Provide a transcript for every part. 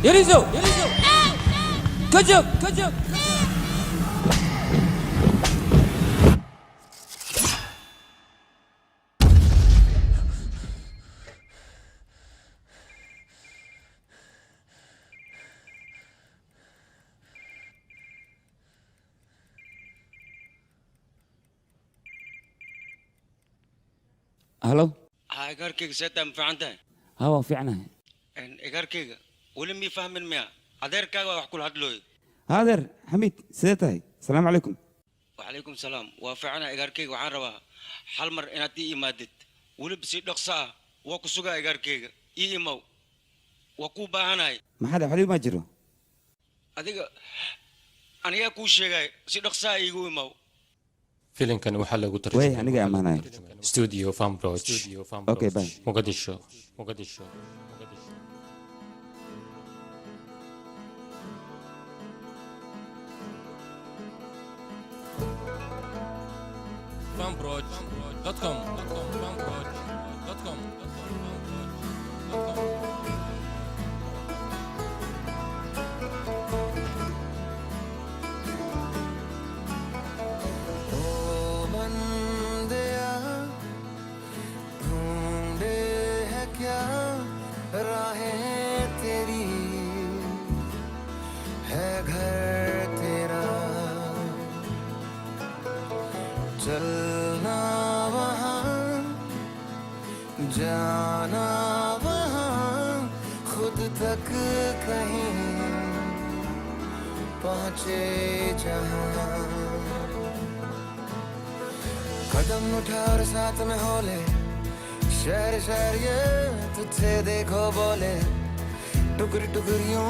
Yerizo. Kajak. هلو. ايغاركيga seeta ma fiican tahay ها waa fiicnahay. egarkayga weli mii fahmin miya adeerkaaga wax kula hadlooyo هادر حميد سيدتاي السلام عليكم. وعليكم السلام waa fiicana egarkayga waxaan rabaa hal mar inaad ii imaadid weliba si dhaqso ah waa ku sugaa egarkayga ii imow waa kuu baahanahay ما حدا حليب ما جرو. adiga anigaa kuu sheegay si dhaqso ah iigu imow filimkan waxaa lagu way aniga amaanay. studio Fambroch Okay, bye. Mogadisho Fambroch.com चलना वहाँ जाना वहाँ खुद तक कहीं पहुँचे जहाँ कदम उठा और साथ में हो ले शहर शहर ये तुझसे देखो बोले टुकड़ी टुकड़ियों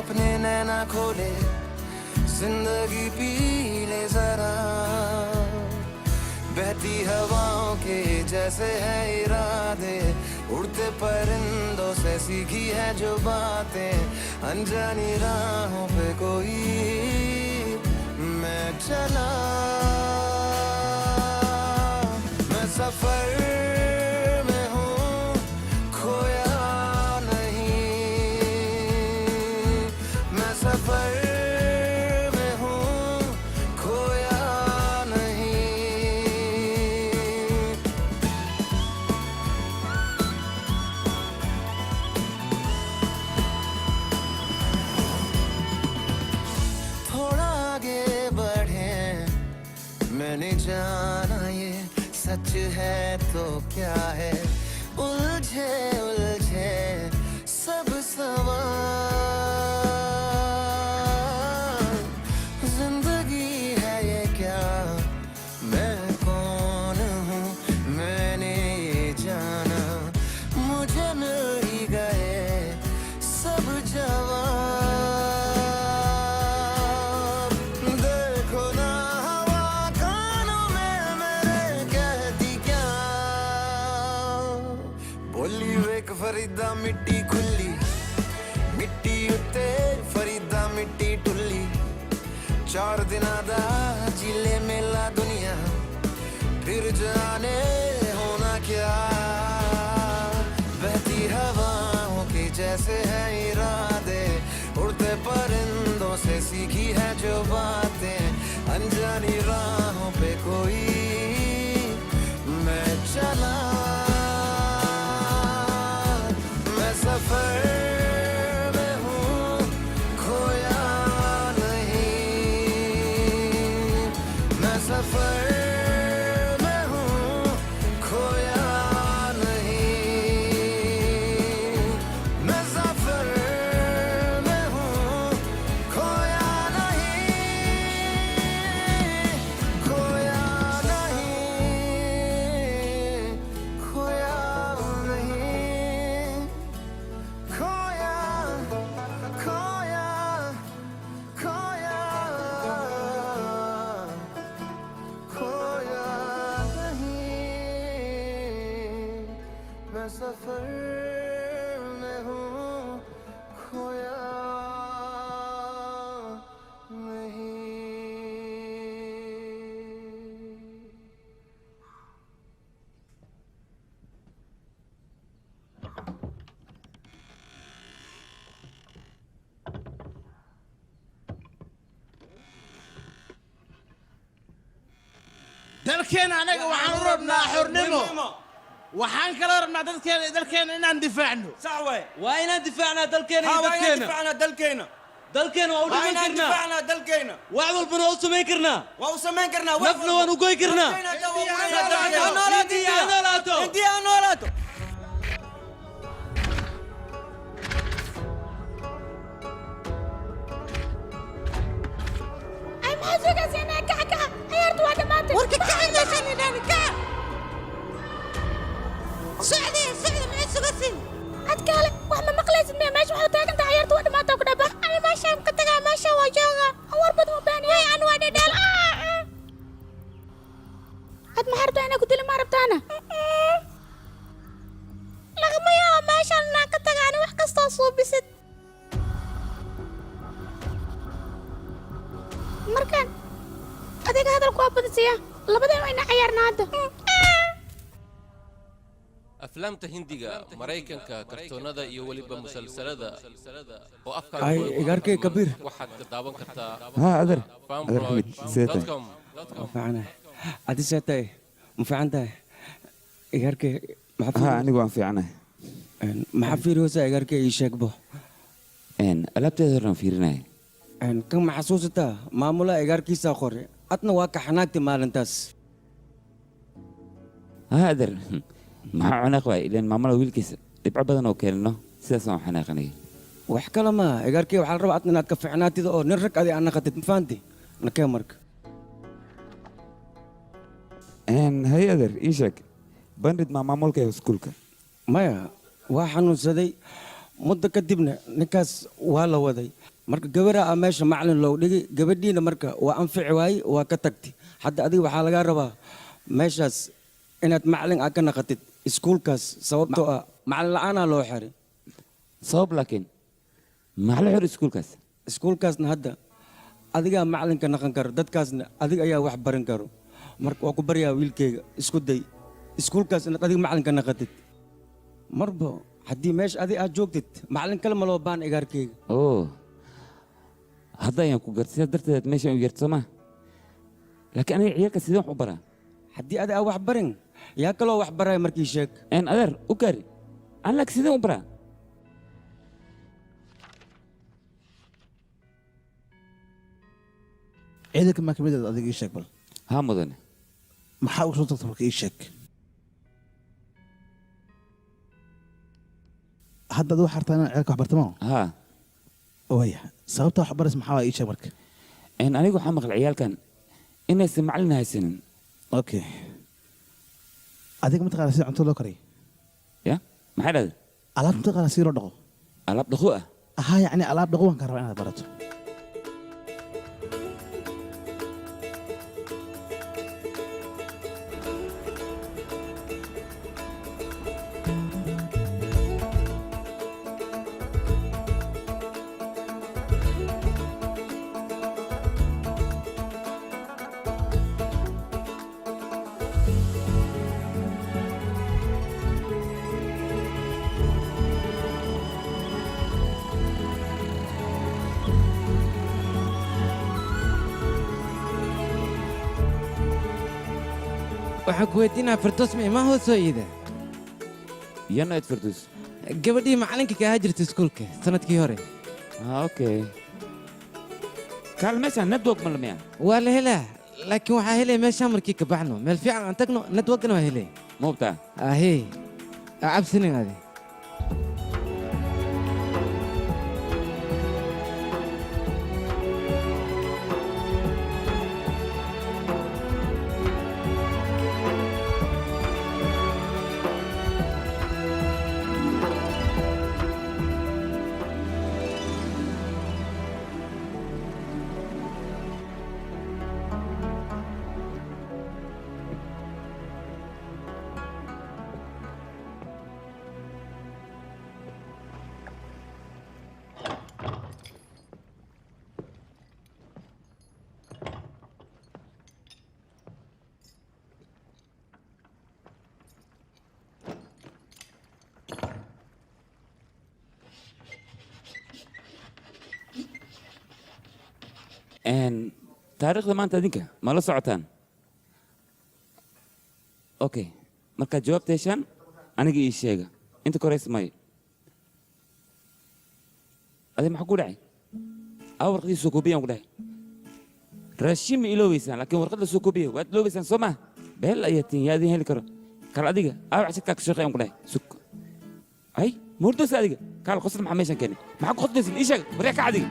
अपने नैना खोले जिंदगी पी ले जरा बहती हवाओं के जैसे है इरादे उड़ते परिंदों से सीखी है जो बातें अनजानी राहों पे कोई मैं चला मैं सफर में हूँ खोया नहीं मैं सफर मैंने जाना ये सच है तो क्या है उलझे उलझे सब सवाल जिंदगी है ये क्या मैं कौन हूँ मैंने ये जाना मुझे मिल ही गए सब जवाब देखो ना फरीदा मिट्टी खुली मिट्टी उत्ते फरीदा मिट्टी टुल्ली 4 दिना दा जिले मेला दुनिया फिर जाने होना क्या बहती हवाओं के जैसे है इरादे उड़ते परिंदों से सीखी है जो बातें अनजानी राहों पे कोई मैं चला सफर में हूँ खोया नहीं मैं सफर में हूँ खोया नहीं मैं सफर में हूँ खोया नहीं dalkeena anaga waxaan u rabnaa xornimo waxaan kala rabnaa dalkeena inaan difaacno sax way waa inaan difaacnaa dalkeena iyo waa inaan dadkeena difaacnaa dalkeena dalkeena waa u waa dhiman inaan karnaa difaacnaa dalkeena wax walbana waa u samayn karnaa waa u samayn karnaa nafna waan u goy karnaa intii aan noolaato ay maxaa sugayseenaa kaca ciyaartu waa dhammaatay warka kaca meeshaan idhaani kaca socdi maxay sugaysiin adkaale wax ma maqlaysid miya meesha waxaa taagan tahay ciyaartu waa dhammaatay ku dhaba ani meeshaan ka tagaa meesha waa jooga war badan u baaniyay aan waa dhedheel ad ma harto inaa ku dili ma rabtaana lagama yaabo meeshaan inaan ka taga ani wax kastoo suubisid markaan adiga hadalku waa badisiya labadeen wayna ciyaarnaa hadda aflaamta hindiga maraykanka kartoonada iyo weliba musalsalada oo afka ay igarkay kabiir waxaad ka daawan kartaa ها أدر حميد سيتاي com fiicana adi seetay ma fiican tahay igarkay ها أنا وان في عنه maxaa fiiriyoosa igarkay ii sheegbo إن ألعبت هذا في رناي kan ma xasuusataa maamulaha igarkiisaa qore adna waa ka xanaagtay maalintaas ها أدر ما عناق واي لأن ما ملا ويلكيس يبقى بدنا وكلنا سياسة حناقني wax kale ma igarkay waxaa la rabaa adna inaad ka fiicnaatid oo nin rag adi aad naqatid ma fahanti nakee marka إن هي أدر إيشك بندد مع مامولك سكولك maya waa xanuunsaday muddo kadibna ninkaas waa la waday marka gabaraa a meesha macalin loo dhigay gabadhiina marka waa anfici waaye waa ka tagtay hadda adiga waxaa lagaa rabaa meeshaas inaad macalin aad ka naqatid iskuulkaas sababtoo ah macalin la'aanaa loo xiray صوب لكن ما على حر سكولك iskuulkaasna hadda adigaa macalinka naqan karo dadkaasna adiga ayaa wax baran karo marka waa ku baryaa wiilkayga isku day iskuulkaas inaad adiga macalinka naqatid marba haddii meesha adi aad joogtid macalin kale ma loo baan igaarkayga أوه هذا ينكو قرتي درت ماشي ويرت سما لكن أنا عيالك سيدون حبرة haddii adi aad wax barin yaa kaloo wax baraya markii sheeg إن أدر أكر أنا لك سيدون حبرة ciidanka ma kamid ah adiga ii sheeg bal ها مدن maxaa ugu soo tagtay marka ii sheeg hadda ad wax hartaa inaan ciidanka wax bartamo ها waya sababta wax baris maxaa waa ii sheeg marka إن أنا جو حمق العيال كان إن يسمع لنا هاي السنين okay adiga ma taqaana sida cunto loo kariyo يا ما حدا alaab ma taqaana sida loo dhaqo ألعب دخوة ahaa yacni alaab dhaqo waan kaa rabaa inaad barato waxaan ku weydiinaa firdoos ma imaa hoos soo iida يلا يتفردوس gabadhii macalinka ka ahaa jirtay iskuulka sanadkii hore أوكي كان مثلا ندوق من المياه waa la helaa laakiin waxaa helaya meeshaan markii ka baxno meel fiican aan tagno networkana waa helay مو بتاع ahee cabsinin adi إن تاريخ ما أنت دينك ما لا سعتان okay markaad jawaabta heshaan aniga ii sheega inta koreys may adi maxaa ku dhacay warqadii soo koobiyaan ku dhahay raashin ma iloobeysaan laakiin warqadda soo koobiya waad iloobeysaan soo maha beel ayaa tin yaa idin heli karo kal adiga cashirkaa ka shaqeeyaan ku dhahay sug ay moordoosa adiga kaal qosad maxaa meeshan keenay maxaa ku qosdaysin ii sheeg baryaa ka adiga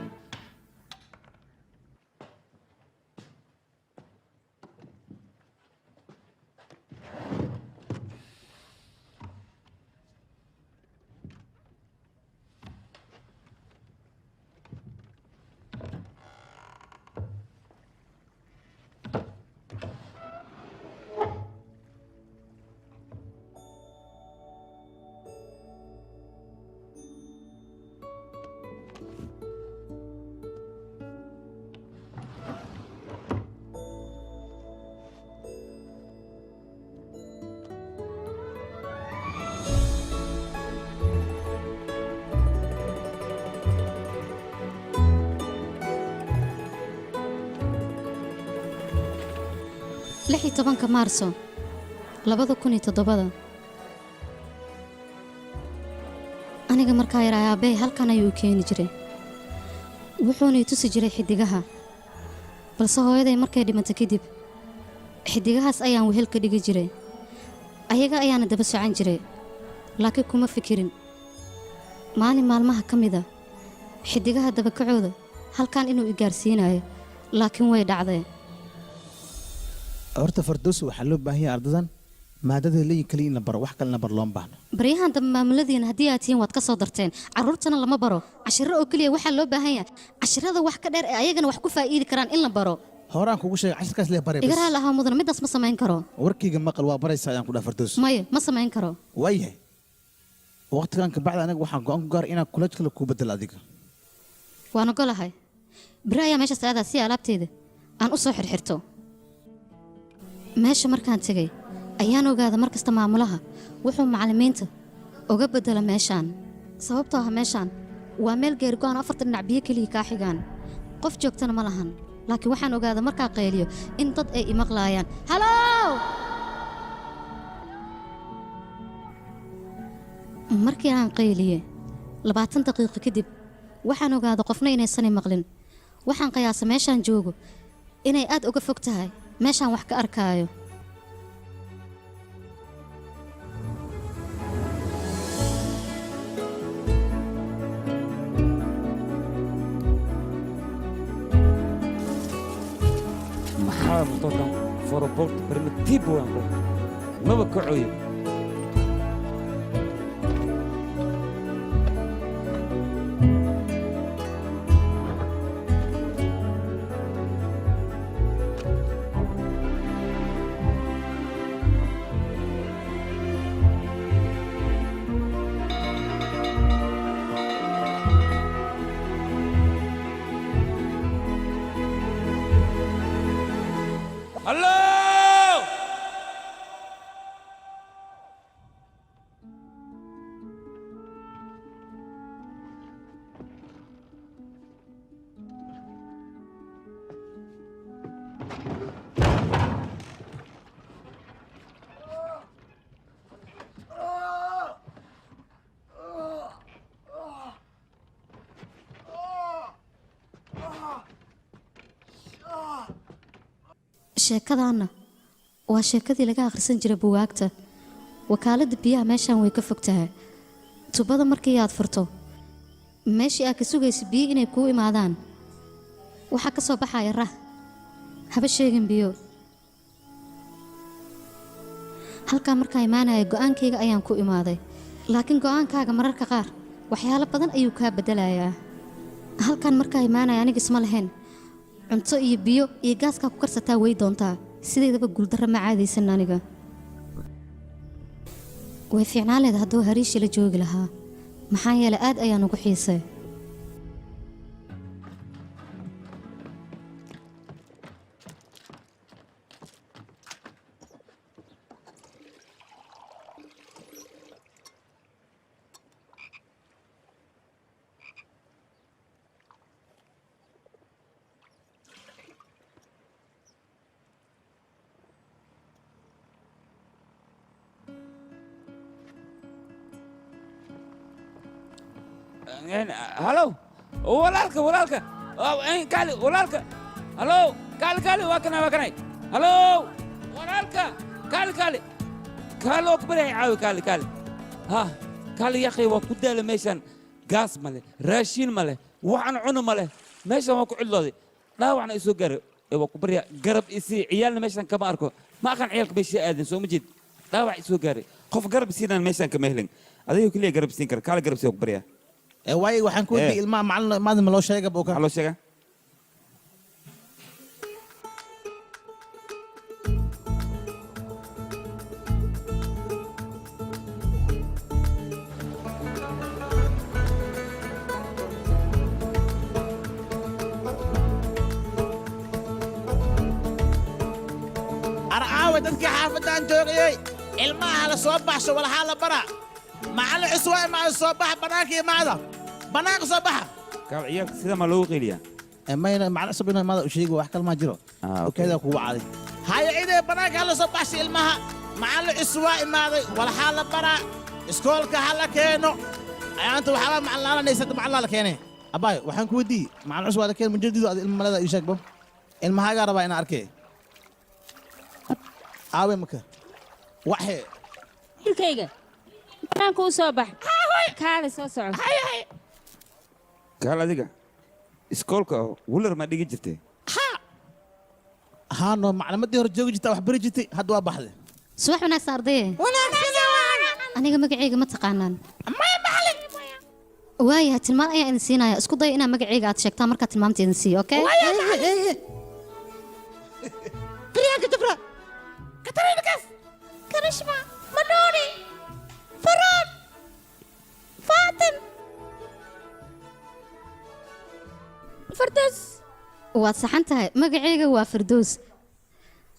lix iyo tobanka maarso 2007 aniga markaa yaraa aabbahay halkan ayuu u keeni jiray wuxuuna i tusi jiray xidigaha balse hooyaday markay dhimantay kadib xidigahaas ayaan wehel ka dhigi jiray ayaga ayaana daba socan jiray laakiin kuma fikirin maalin maalmaha ka mida xidigaha dabakacooda halkan inuu i gaarsiinayo laakiin way dhacdeen horta fardoos waxaa loo baahan yahay ardadan maadada leeyin kaliya in la baro wax kalena bar looma baahno baryahan dambe maamuladiina haddii aad tihiin waad ka soo darteen carruurtana lama baro cashiro oo keliya waxaa loo baahan yahay cashirada wax ka dheer ee ayagana wax ku faa'iidi karaan in la baro horaan kugu sheegay cashirkaas lee bare igaraha lahaa mudan midaas ma samayn karo warkayga maqal waa baraysa ayaan ku dhaha fardoos maya ma samayn karo waayahay waqtigan kabacdi anaga waxaan go-aan ku gaaray inaan kulaaj kale kuu bedelo adiga waan ogolahay beri ayaa meeshaas aadaa si alaabteeda aan u soo xirxirto meesha markaan tegay ayaan ogaada mar kasta maamulaha wuxuu macallimiinta uga beddela meeshaan sababtoo ah meeshaan waa meel geergo-aan 4 dhinac biyo keliya kaa xigaan qof joogtana ma lahan laakiin waxaan ogaada markaa qayliyo in dad ay i maqlaayaan halow markii aan qayliye 20 daqiiqo kadib waxaan ogaada qofna inaysan i maqlin waxaan qiyaasa meeshaan joogo inay aad uga fog tahay meeshaan wax ka arkaayo maxaa mutokan forobort primitivo waan ku maba kacoyo sheekadaana waa sheekadii laga akhrisan jiray buwaagta wakaaladda biyaha meeshaan way ka fog tahay tubada markii aad furto meeshii aad ka sugaysa biyo inay kuu imaadaan waxaa ka soo baxaya rah haba sheegin biyo halkaa markaa imaanaya go'aankayga ayaan ku imaaday laakiin go'aankaaga mararka qaar waxyaalo badan ayuu kaa beddelayaa halkan markaa imaanaya aniga isma lahayn cunto iyo biyo iyo gaaskaa ku karsataa way doontaa sideedaba guuldarra ma caadaysan aniga way fiicnaan leeda hadduu hariishi la joogi lahaa maxaa yeelay aad ayaan ugu xiisay هلو ولالك كالي ولالك هلو كالي واكناي هلو ولالك كالي كالو كبري عاوي كالي ها كالي يا اخي وكدا ميشان غاس ماله راشين ماله وحن عنا ماله ميشان وكو علودي لا وحنا اسو غرب وكبري غرب اسي عيالنا ميشان كما اركو ما كان عيالك بيشي ادن سو مجيد لا وحي اسو غري قف غرب سينا ميشان كمهلن adiga kaliya garab siin kara kaala garab sii ku baryaa waaye waxaan ku weydiiyey ilmaha macallin maadama loo sheega buu ka loo sheega arcaawe dadkii xaafadaan joogayey ilmaha la soo baxsho walaxaa la bara معلم عسوان مع الصباح بناكي معنا بناك صباح قال عيالك سيدا ما لو قيليا ما ينا معلم صبينا ماذا أشيء وأحكي ما جرو وكذا هو عادي هاي عيدة بناك على صباح شيء المها معلم عسوان ماذا ولا حالة برا سكول كحالة كينو أنت وحالة معلم نيست معلم كينه أباي وحن كودي معلم عسوان كين من جديد الملا ذا يشك بو المها قارب أنا أركي عاوي مكة وحي الكيجة بنانك وصباح كالي سو سعو قال adiga iskoolka wular ma dhigi jirtay ها نو معلمتي هور جوجي جتا wax bari jirtay hadda waa baxday subax wanaagsan ardayee aniga magacayga ma taqaanaan maya macallin waayahay tilmaan ayaan idin siinaya isku day inaad magacayga aad sheegtaan markaa tilmaamta idin siiyo okay بريانك جبرا كترين كيف كرشمة منوني فراد فاطم فردوس waad saxan tahay magacayga waa firdoos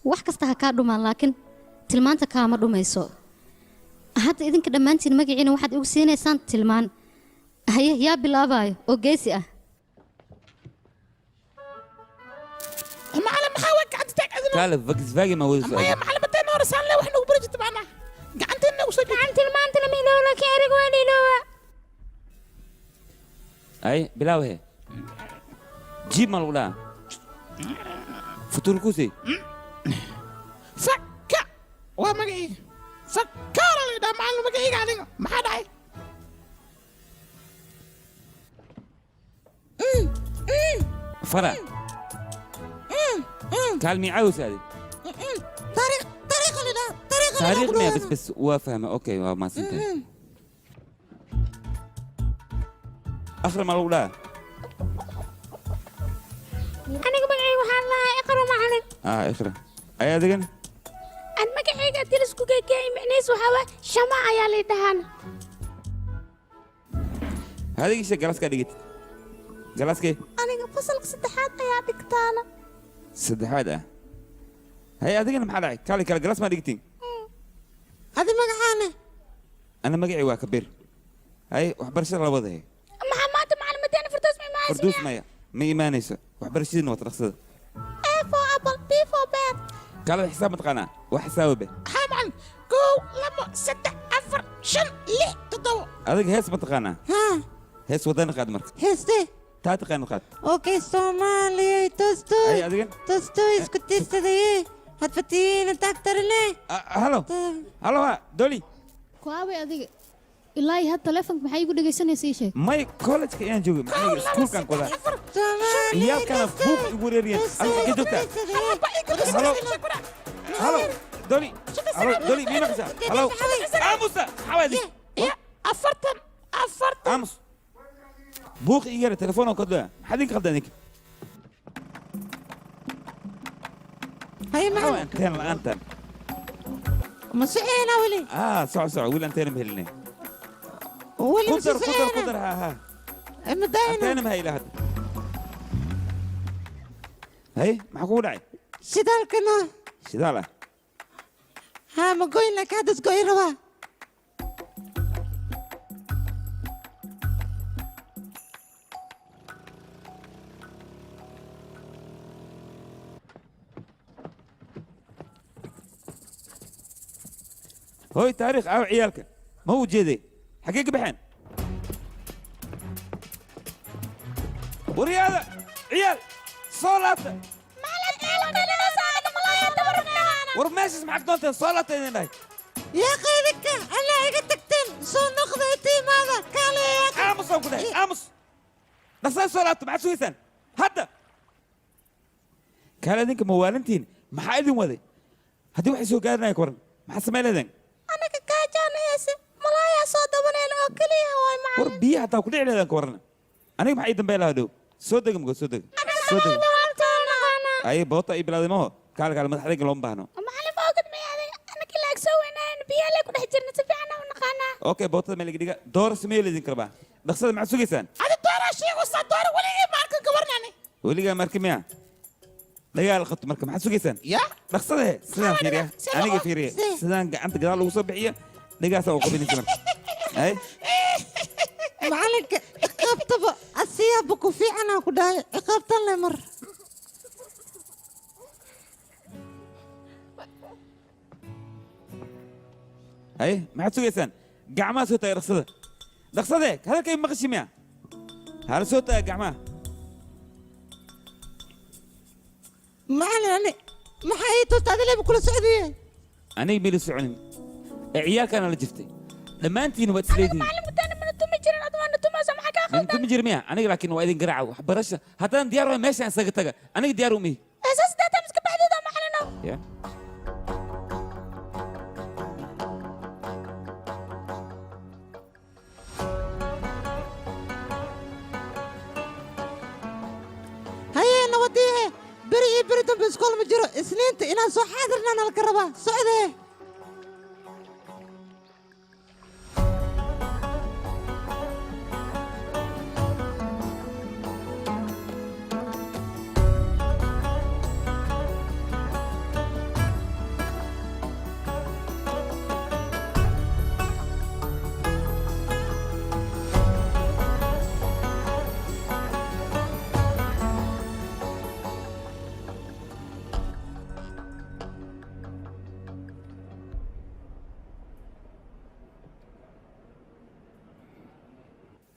wax kasta ha kaa dhumaan laakiin tilmaanta kaama dhumayso hadda idinka dhammaantiin magaciina waxaad igu siinaysaan tilmaan haye yaa bilaabayo oo geesi ah معلم محاوك قاعد تتأكد قال فاجي ما وصل يا معلم انت نور سان له وحنا برجت معنا قعدت لنا وصلت قعدت المانت لما يلولا كيرك وين يلولا اي بلاوه جيب مال ولا فطور كوسي فكا ومجي فكار اللي ده معلم مجي قاعدين ما حد عاي فرع كلمي عاوز هذه طريق اللي ده تاريخ ما بس وافهمه اوكي ما سنتين اخر مال ولا أنا مجي وحنا الله اقرا معلم اخر اي دقن أنا مجي قاعد تلسكو جاي معنيس وحوا شماعة يا اللي دهان هذه ايش جلس كدقيت جلس كي أنا فصلك صدحات يا دكتانة صدحات هي هذه انا محل كالي جلس ما دقيتين هذه مجانا انا مجيء وكبير هاي وحبرش الله وضعي محمد معلمتين فردوس ما فردوس ما يمانيسه وحبرش دين وترخصه A for apple B for bear قال الحساب متقنع وحساب به حمل كو لما ستة أفر شن ليه تدو هذا هيس متقنع ها هيس ودان قاد مرك هستي تاتقن قاد اوكي سومالي توستو اي هذا توستو اسكتيست دي هتفتين تاكترني هلو هلو دولي kuwaawe adiga ilaahay had telefoonka maxay igu dhageysanaysaa ii sheeg ماي كولج كيان جوجي ماي سكول كان كذا يا كان فوق يقولين أنا كده هلو هلو دولي هلو دولي مين مكسا هلو أموسا حوادي أفرتن أموس بوق إيجار التليفون وكذا حدين خلدانك هاي هو أنتين الآن مسعينا ولي سع ولا أنتين مهلني ولي قدر ها مداينا أنتين مهي لهاد هاي معقول عي شدالكنا شدالة ها ما قوين لك هذا سقوي روا هوي تاريخ أو عيالك ما هو جدي حقيقة بحين ورياضة عيال صلاة ورماشي معك دونت صلاة هنا يا أخي ذكا أنا عقد تكتين سو ناخذ يتيم هذا كالي أمس أو كده أمس بس صلاة مع سويسان هذا كان ذيك موالنتين ما حد وذي هدي واحد سو قارنا يكورن ما حسمع لذين أنا كاجان هسه ملايا صوت بنين أكلي هواي معلم وربي حتى كل على ذاك ورنا أنا ما حيد بيلا هدو صدق مقول صدق صدق أي بوطة أي بلاد ما هو قال ما حد يقولون بهنو معلم فوقت ما يعني أنا كل أكسوي أنا بيالك ونحجرنا تبعنا ونقانا أوكي بوطة ملك دقيقة دور سميه اللي ذكر بقى دخل مع سويسان هذا الدور شيء وصل دور ولا ماركن كورناني ولقى مركب مياه لقى الخط مركب مع سويسان يا دخله سلام فيريا أنا فيريا سلام أنت قال له صبحية لقى سوى قبل سلام أي معلك قبطبة الثياب في أنا كده قبطنا مر أي ما سويسان قعما سوتا يرصده دخله هذا كيف مغشي مياه هذا سوتا قعما معلي ما حييتو تادلي بكل سعودية أنا يبي لي سعوني عيال كان اللي جفتي لما أنتي نبت سليدي معلم أنا من التوم جرين أضمن التوم سامحك أخذ من تم جرمية أنا لكن وايدين قرعوا برشة حتى أنا ديارو ماشي عن سقطة أنا ديارو مي أساس ده تمسك بعد ده محلنا يا هيا نوديه بري دم بسكول مجرو سنين إنا سو حاضرنا أنا الكربة سعودية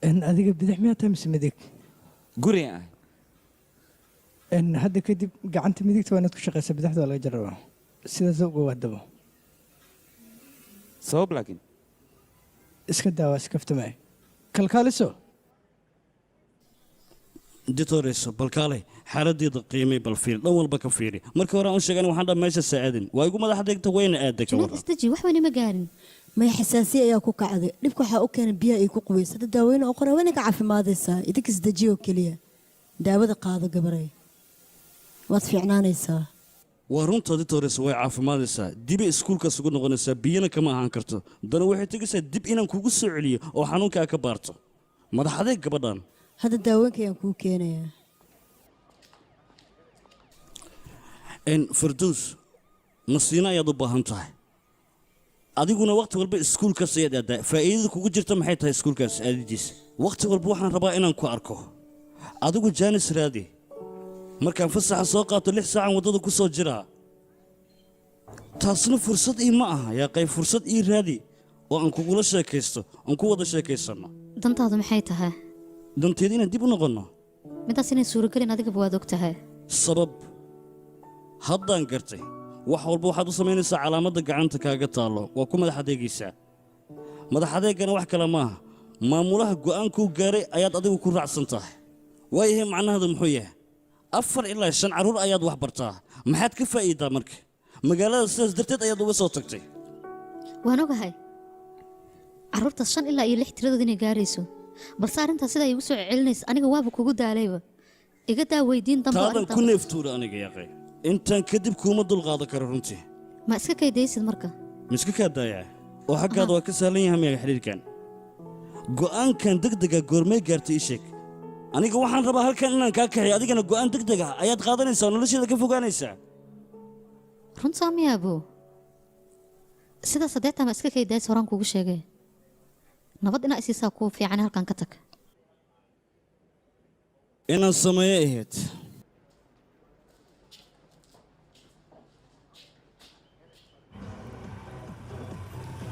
إن أديك بدح مية تمس مديك قولي يعني إن هذا كده قعنت مديك تبغى نتكلم شقة سبدحت ولا جربه سيدا زوج وهدبه صوب لكن اسكت دعوة اسكفت معي كالكالسو ديتوريسو بالكالي حالديda qiimay bal fiir dhan walba ka fiiri markii hore aan sheegan waxaan dhan meesha saacadin waa igu madax adeegta weyna aad ka جناد استجي وحبا ما قارن ما حساسية يا كوكا عادي دبكو حا كان بيها يكو قويس هذا داوين أخرى وينك عارف ما هذا الساعة إذاك استجيو كليا داود قاضي قبري وطفي عنانيسا waa runta ditoris way caafimaadaysaa dib iskuulka sugu noqonaysaa biyana kama ahaan karto dana waxay tagaysaa dib inaan kugu soo celiyo oo xanuunka ka baarto madax adeeg gabadhan هذا داوين كيان كوكينا يا إن فردوس نصينا يا ضبها هنتاي adiguna waqti walba iskuulka sayidada faa'iidada kugu jirta maxay tahay iskuulkaas aadidiis waqti walba waxaan rabaa inaan ku arko adigu jaanis raadi markaan fasaxa soo qaato 6 saac wadada ku soo jira taasna fursad ii ma aha yaa qayb fursad ii raadi oo aan kugula sheekaysto aan ku wada sheekaysano dantaadu maxay tahay danteedii inaan dib u noqono midaas inay suuragelin adiga waad og tahay sabab haddaan gartay wax walba waxaad u samaynaysaa calaamadda gacanta kaaga taallo waa ku madax adeegaysaa madax adeegana wax kale maaha maamulaha go'aankuu gaaray ayaad adigu ku raacsan tahay waayahay macnaheedu muxuu yahay 4 ilaa 5 carruur ayaad wax bartaa maxaad ka faa'iidaa marka magaalada sidaas darteed ayaad uga soo tagtay waan ogahay carruurtaas 5 ilaa 6 tiradood inay gaarayso balse arrintaas sida ay igu soo celinaysa aniga waaba kugu daalayba iga daa weydiin dambe taadan ku neeftuura aniga yaqay intaan kadib kuuma dulqaadan karo runtii ma iska kaydaysid marka ma iska kaa daayaa oo xaggaada waa ka sahlan yahay miyaga xidhiirkan go'aankan degdega goormay gaartay ii sheeg aniga waxaan rabaa halkan inaan kaa kaxeeyo adigana go'aan degdeg ah ayaad qaadanaysaa nolosheeda ka fogaanaysaa runtaa miyaabo sidaas haddeetaa ma iska kaydaysa horaan kuugu sheegay nabad inaa isiisaa kuu fiican halkan ka tag inaan sameeyo ahayd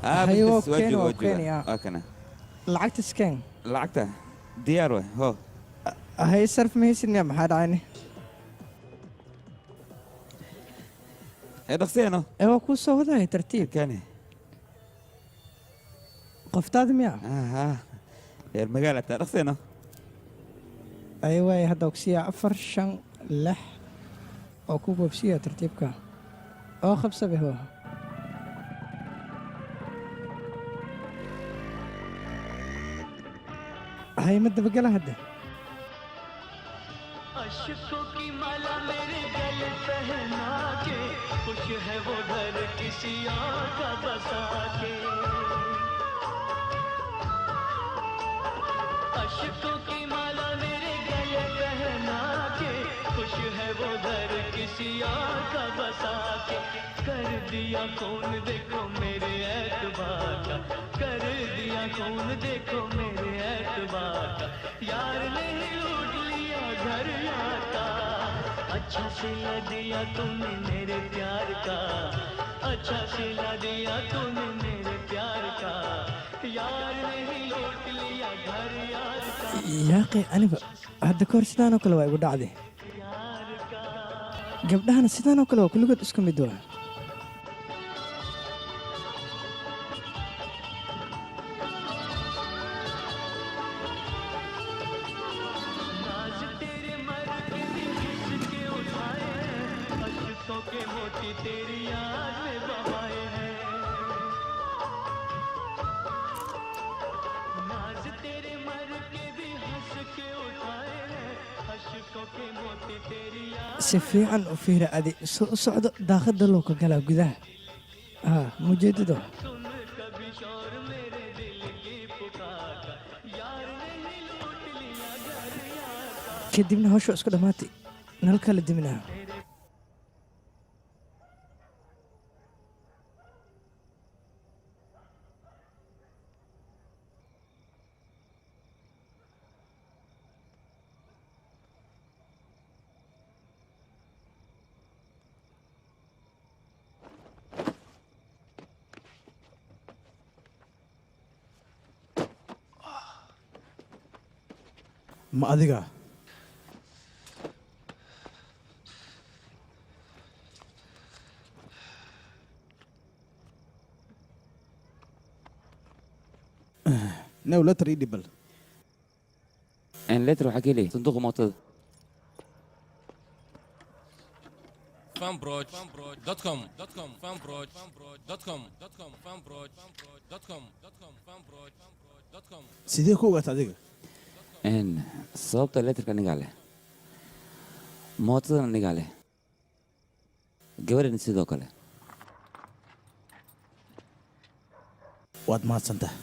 هيو كين وكين يا أكنا لعقت سكين لعقته ديار هو هاي صرف ما يصير ما حد عيني هي دقسينو ايوه كو سو هذا ترتيب كاني قفتاد مياه ها المقالة دقسينو ايوه هذا وكسيا افر شن لح او كو بوبسيا ترتيبك او خبصه به هو هاي مد بقلة هده अशकों की माला मेरे गले पहना के खुश है वो घर किसी और का बसा के अशकों की माला मेरे गले पहना के खुश है वो घर किसी और का बसा के कर दिया खून देखो मेरे एतबार का कर दिया खून देखो मेरे एतबार का यार ने लूट लिया घर आता अच्छा सिला दिया तूने मेरे प्यार का अच्छा सिला दिया तूने मेरे प्यार का यार ने लूट लिया घर यार का يا اخي انا هذا كور سيدان oo kale waa igu dhacday gabdhahana sidaan oo kale waa kulligood isku mid waa नाज तेरे मर के भी किसके उठाए हैं अशकों के मोती तेरी याद में बहाए हैं नाज तेरे मर के भी हंस के उठाए हैं अशकों के मोती तेरी याद si fiican u fiira adi soo u socdo daaqada loo ka galaa gudaha mujeedado सुन कभी शोर मेरे दिल की पुकार का यार नहीं लूट लिया घर यार का kadibna hawsha isku dhammaatay nalka la diminaa ma adiga now letter ii dhibal ان لتر وحكي لي صندوق موطد fanbroj.com fanbroj.com fanbroj.com sidee ku ogaata adiga ان sababta letrka anigaa leh mootadan anigaa leh gabadhan sidoo kale waad mahadsantaha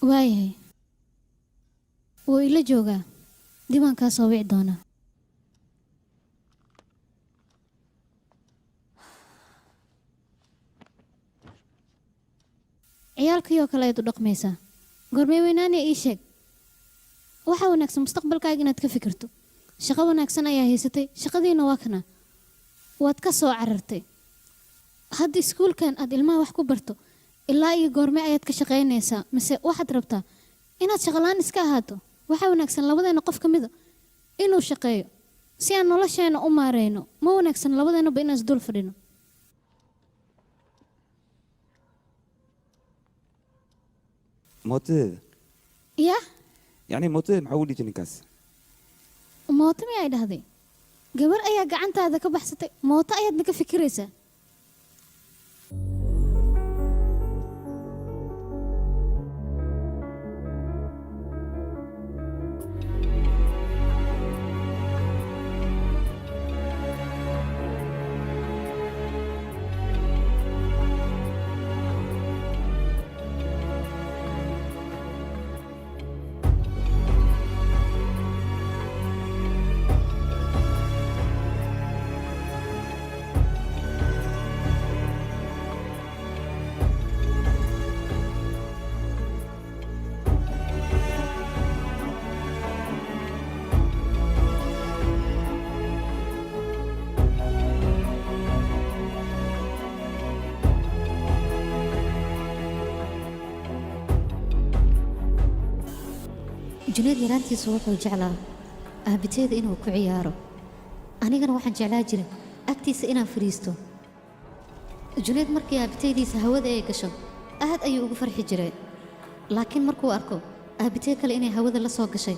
waayahay wuu ila joogaa dibaan kaa soo wici doonaa ciyaalkii oo kale ayaad u dhaqmaysaa goormee weynaanaya ii sheeg waxaa wanaagsan mustaqbalkaaga inaad ka fikirto shaqo wanaagsan ayaa haysatay shaqadiina waa kana waad ka soo carartay hadda iskuulkan aad ilmaha wax ku barto ilaa iyo goormee ayaad ka shaqaynaysaa mise waxaad rabtaa inaad shaqalaan iska ahaato waxaa wanaagsan labadeena qof ka mida inuu shaqeeyo si aan nolosheena u maareyno ma wanaagsan labadeenaba inaan isdul fadhino mootadeeda ya yacni mootadeeda maxaa ugu dhiibtay ninkaas mooto miyaa dhahday gabar ayaa gacantaada ka baxsatay mooto ayaadna ka fikiraysaa junayd yaraantiisu wuxuu jeclaa aabiteeda inuu ku ciyaaro anigana waxaan jeclaa jiray agtiisa inaan fadhiisto junayd markii aabiteydiisa hawada ay gasho aad ayuu ugu farxi jiray laakiin markuu arko aabitey kale inay hawada la soo gashay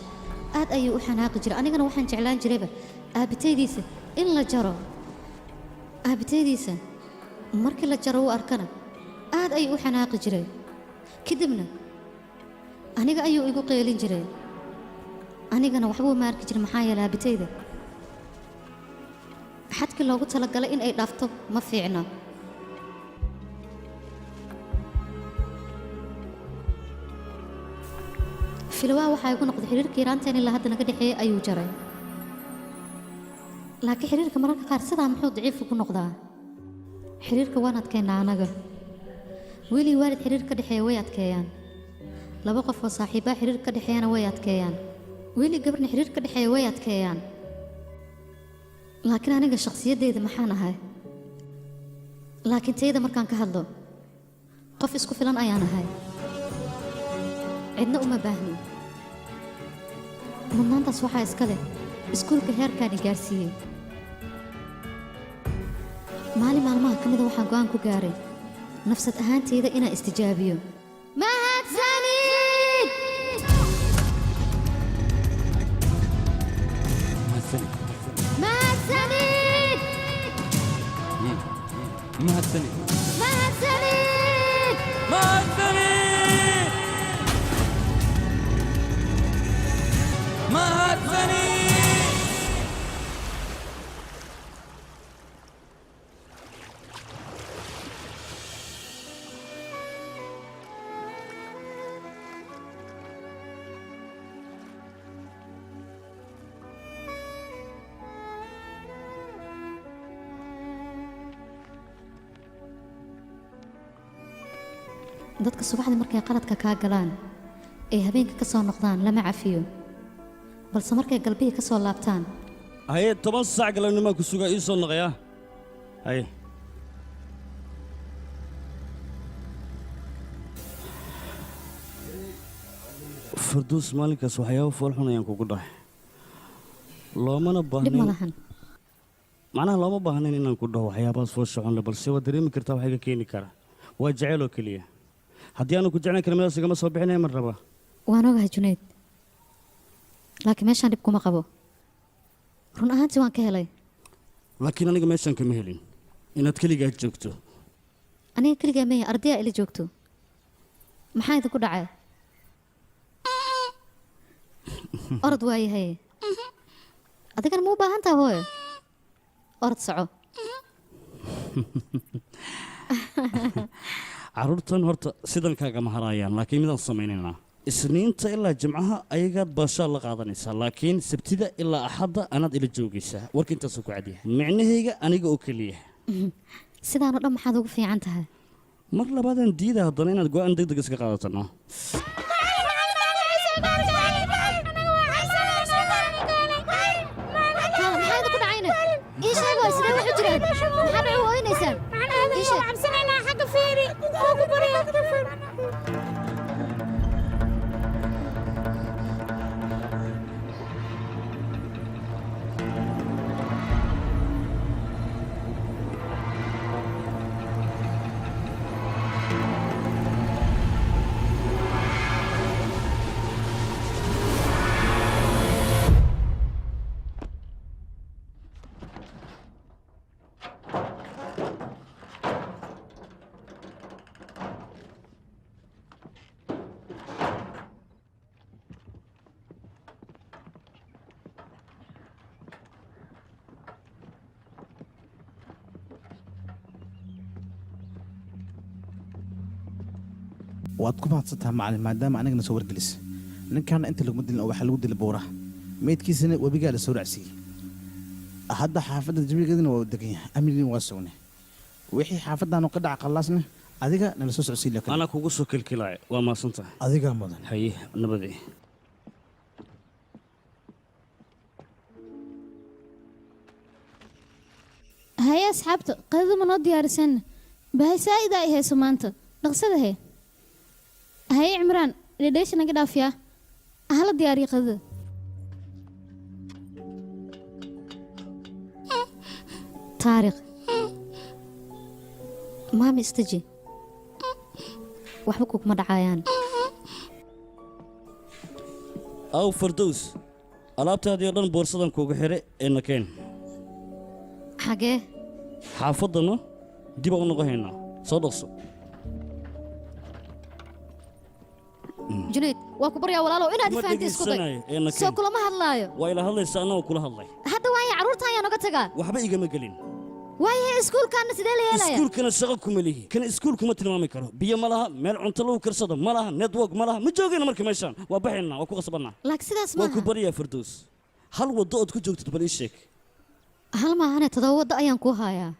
aad ayuu u xanaaqi jiray anigana waxaan jeclaan jirayba aabiteydiisa in la jaro aabiteydiisa markii la jaro uu arkana aad ayuu u xanaaqi jiray kadibna aniga ayuu igu qeelin jiray anigana waxbuu ma arki jiray maxaa yeelay aabiteyda xadkii loogu talagalay in ay dhaafto ma fiicna filawaa waxaa igu noqday xiriirka yaraanteen ilaa hadda naga dhexeeyey ayuu jaray laakiin xiriirka mararka qaar sidaa muxuu daciif ugu noqdaa xiriirka waan adkeynaa anaga weli waalid xiriir ka dhexeeya way adkeeyaan laba qof oo saaxiibaa xiriir ka dhexeeyana way adkeeyaan weli gabarna xiriir ka dhexeeya way adkeeyaan laakiin aniga shakhsiyaddeeda maxaan ahay laakiin tayada markaan ka hadlo qof isku filan ayaan ahay cidna uma baahnin mudnaantaas waxaa iska leh iskuulka heerkaani gaarsiiyey maalin maalmaha ka mida waxaan go'aan ku gaaray nafsad ahaanteyda inaan istijaabiyo mahadsanid mahadsanid mahadsanid mahadsanid mahadsanid mahadsanid dadka subaxdii markay qaladka kaa galaan ee habeenka ka soo noqdaan lama cafiyo balse markay galbihii ka soo laabtaan haye 10 saac galabnimaa ku sugaa ii soo noqoyaa haye farduus maalinkaas waxyaabo foolxun ayaan kugu dhahay loomana dhib ma baahnayn lahan macnaha looma baahnayn inaan ku dhaho waxyaabahaas fool socon leh balse waad dareemi kartaa wax iga keeni kara waa jecel oo keliya haddii aanu ku jeclayn kalimadaas igama soo bixinaya mar raba waan ogahay junayd laakiin meeshaan dhib kuma qabo run ahaantii waan ka helay laakiin aniga meeshaan kama helin inaad keligaa joogto aniga keligaa maya ardayaa ila joogto maxaa idinku dhacay orod waayahay adigana ma u baahan taha hooyo orod soco carruurtan horta sidan kaagama harayaan laakiin midaan samaynaynaa isniinta ilaa jimcaha ayagaad baashaa la qaadanaysaa laakiin sabtida ilaa axadda anaad ila joogaysaa warka intaasuu ku cadyahay micnahayga aniga oo keliya sidaan oo dhan maxaad ugu fiican tahay mar labaadaan diida haddana inaad go'aan deg deg iska qaadatanno maxaad ku dhacayna ii sheeg oo sidee wax u jiraan maxaad u ooynaysaan ii sheeg cabsanaynaa xagga fiiri oo ku bariyo waad ku mahadsantahay macallin maadaama anigana soo wargelis ninkaana inta laguma dilin oo waxaa lagu dilay buuraha meydkiisana webigaa la soo racsiiyey hadda xaafadda jawigeedina waa u degan yahay amnigiina waa sugnay wixii xaafaddaanu ka dhaca qallaasna adiga nala soo socodsiin lakin anaa kugu soo kilkilaaye waa mahadsantahay adigaa mudan haye nabadee haye asxaabta qadada ma noo diyaarisan bahay saa'ida ay hayso maanta dhaqsada he haye cimraan dhedheesha naga dhaafiyaa hala diyaariyo qadada taariikh maami istaji waxba kuguma dhacayaan aw fardows alaabtaadii oo dhan boorsadan kuugu xidhe ee nakeen xagee xaafaddana dib u noqo haynaa soo dhaqso junayd waa ku baryaa walaalow inaad fahanti isku day soo kulama hadlaayo waa ila hadlaysa annagoo kula hadlay hadda waaya carruurta ayaa noga tagaa waxba igama gelin waayahe iskuulkaana sidee la yeelaya iskuulkana shaqo kuma lihi kana iskuul kuma tilmaami karo biyo ma laha meel cunto lagu karsado ma laha network ma laha ma joogayna marka meeshaan waa baxaynaa waa ku qasbannaa laakiin sidaas waa ku maaha baryaa fardows hal waddo ood ku joogtid bal ii sheeg hal maahane todoba waddo ayaan kuu hayaa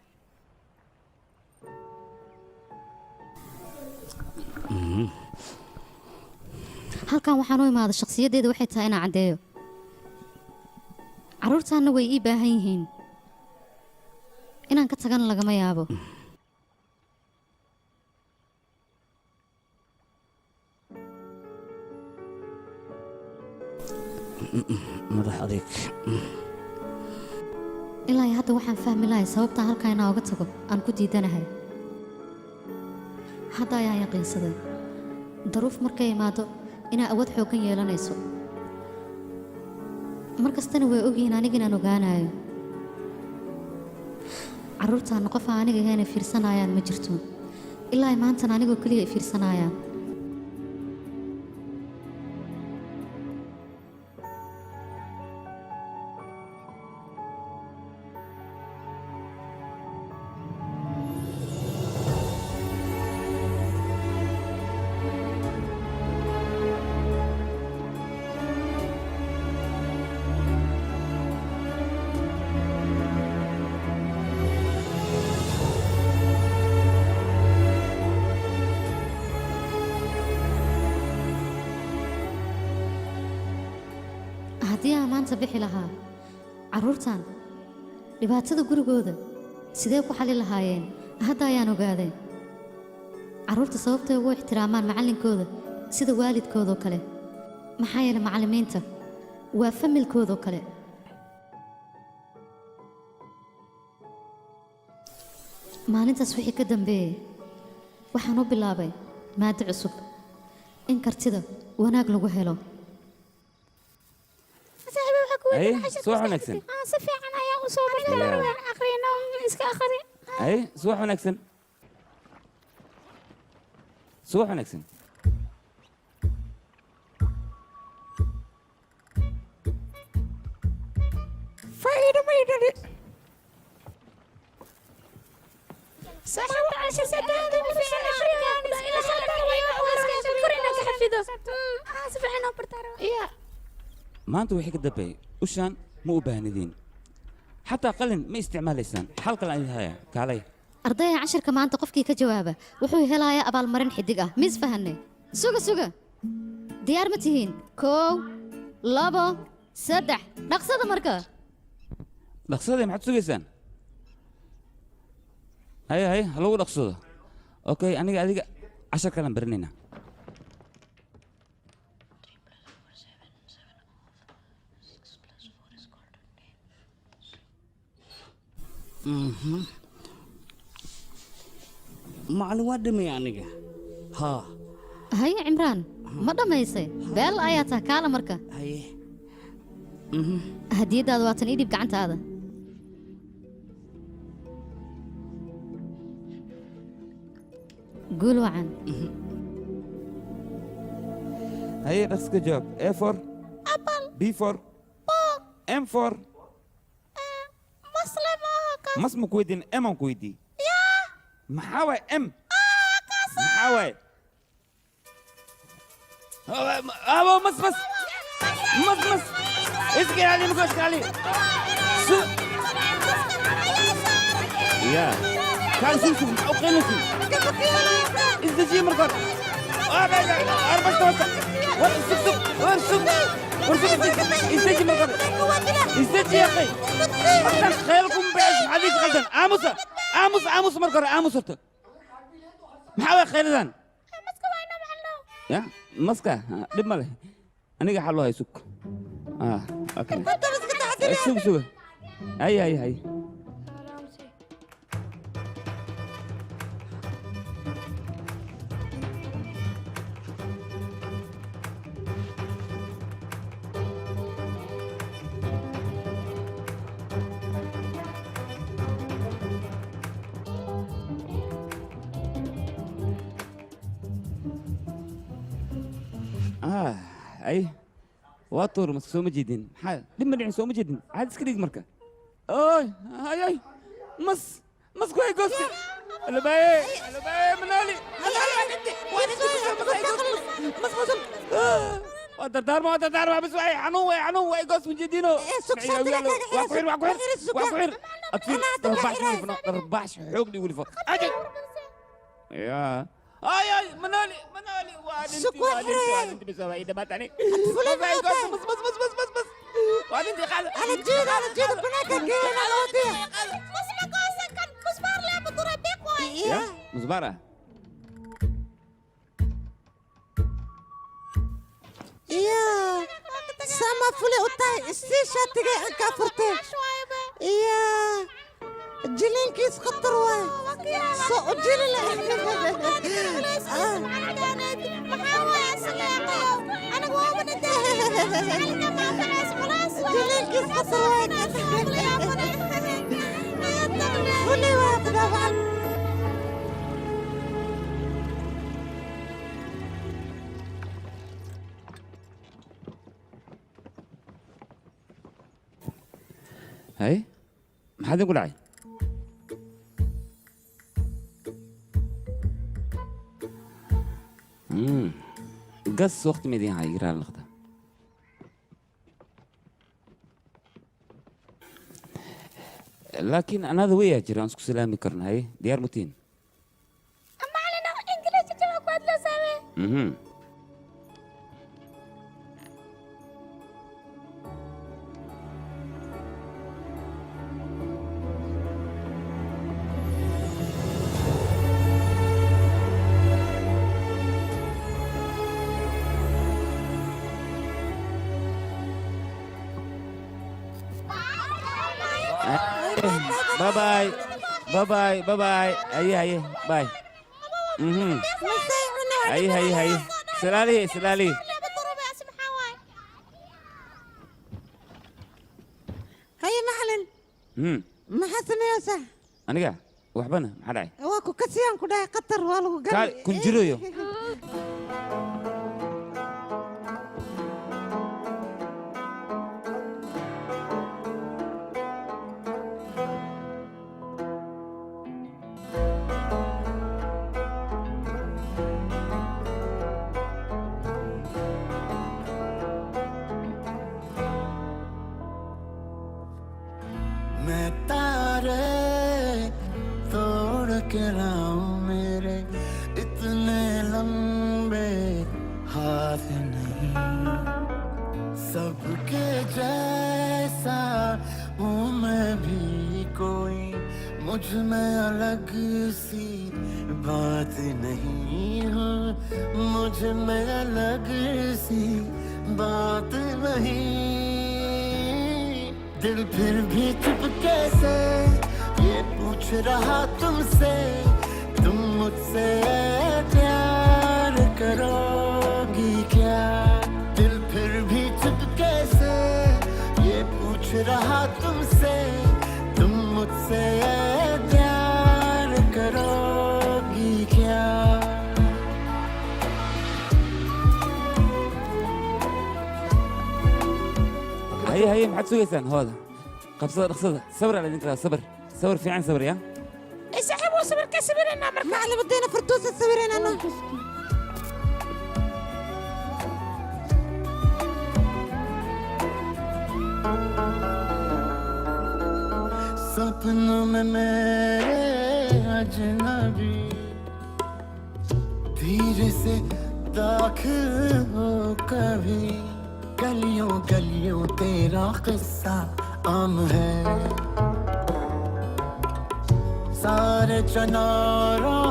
halkan waxaan u imaaday shakhsiyaddeeda waxay tahay inaan caddeeyo carruurtaanna way ii baahan yihiin inaan ka tagana lagama yaabo madax adeeg ilaa iyo hadda waxaan fahmi lahay sababtaan halkaa inaa oga tago aan ku diidanahay hadda ayaan yaqiinsaday daruuf markay imaado inaa awood xooggan yeelanayso mar kastana way ogyihiin aniga inaan ogaanayo carruurtaanna qof aan aniga ahaynay fiirsanayaan ma jirto ilaa ay maantana anigoo keliya ay fiirsanayaan haddii aan maanta bixi lahaa carruurtan dhibaatada gurigooda sidee ku xalli lahaayeen hadda ayaan ogaaday carruurta sababtay ugu ixtiraamaan macallinkooda sida waalidkoodoo kale maxaa yeelay macallimiinta waa familkoodoo kale maalintaas wixii ka dambeeyey waxaan u bilaabay maado cusub in kartida wanaag lagu helo أي صباح ونكسن سفيعا يا أصول أخرينا إسك أخري أي صباح ونكسن صباح ونكسن فايدة ما يدري صح وعشان سداد xafido si fiican oo bartaaro iya maanta wixii ka dambeeyay ushaan ma u baahnidin xataa qalin ma isticmaalaysaan xal kale aan haya kaalay ardayga casharka maanta qofkii ka jawaaba wuxuu helayaa abaalmarin xidig ah mis fahanay suga diyaar ma tihiin 1 2 3 dhaqsada marka dhaqsadee maxaad sugaysaan هاي هلو دقصده اوكي انا اديك 10 كلام برنينا معلومات دمي aniga ها هاي عمران ما dhamaysay beel ayaa taa kala marka haye hadiyadaadu waa tan idib gacantaada قول وعن هاي نفس الجواب A for B for M for مسلم كويدين M كويدي محاوي M محاوي مس اسكي علي مكوش علي يا كان شوف او قيمتي ازدجي مرقد ابعد 4 ورسوك ازدجي مرقد ازدجي يا اخي خيالكم بعيش حديث غلطان اموس مرقد اموس ارتك محاوي خيردان يا مسكه دب ماله انيغا حلو هاي سوق اوكي سوق هاي اي واتور مس سو مجيدين حال لما دحين سو مجيدين عاد اسكريق مركا هاي مس كوي قصي انا باي منالي دار ما بس واي عنو واي قص مجيدينو واقعير اطفي رباش حوقني ولي فوق اجي يا اي منالي وانت بسوي اذا ما تعني بس وانت خال انا جيد بناك كين على ودي مسمع قاسك كان مسمار لا بضرب بيك واي يا مزبره يا سما فولي اوتاي استيشا تجي كافرتي يا جلين كيس خطر واي سو جلين انا قوام جلين كيس خطر واي فولي واي هاي ما حد يقول عاي قص وقت مدين هاي يقرا اللقطة لكن انا ذا ويا جيران سكو سلامي كرنا هاي ديار متين اما علينا انجليزي جواب قد لا سامي باي هاي باي هاي سلالي هيا محلن ما حسن يا صح أنا وحبنا ما حد عاي واكو كسيان كده قطر والو قال كن جرويو मैं तारे तोड़ के लाऊं मेरे इतने लंबे हाथ नहीं सबके जैसा हूँ मैं भी कोई मुझ में अलग सी बात नहीं हो मुझ में अलग सी बात नहीं दिल फिर भी चुप कैसे ये पूछ रहा तुमसे तुम मुझसे प्यार करोगी क्या दिल फिर भी चुप कैसे ये पूछ रहा तुमसे तुम मुझसे प्यार करोगी क्या هيا ما حد سويسان هذا قبصة رخصة صبر على ذكرى صبر في عين صبر يا اسحبوا صبر كسبرنا ما علي بدينا فردوس صبرنا انا सपनों में मेरे अजनबी धीरे से दाखिल हो कभी गलियों गलियों तेरा किस्सा आम है सारे चनारों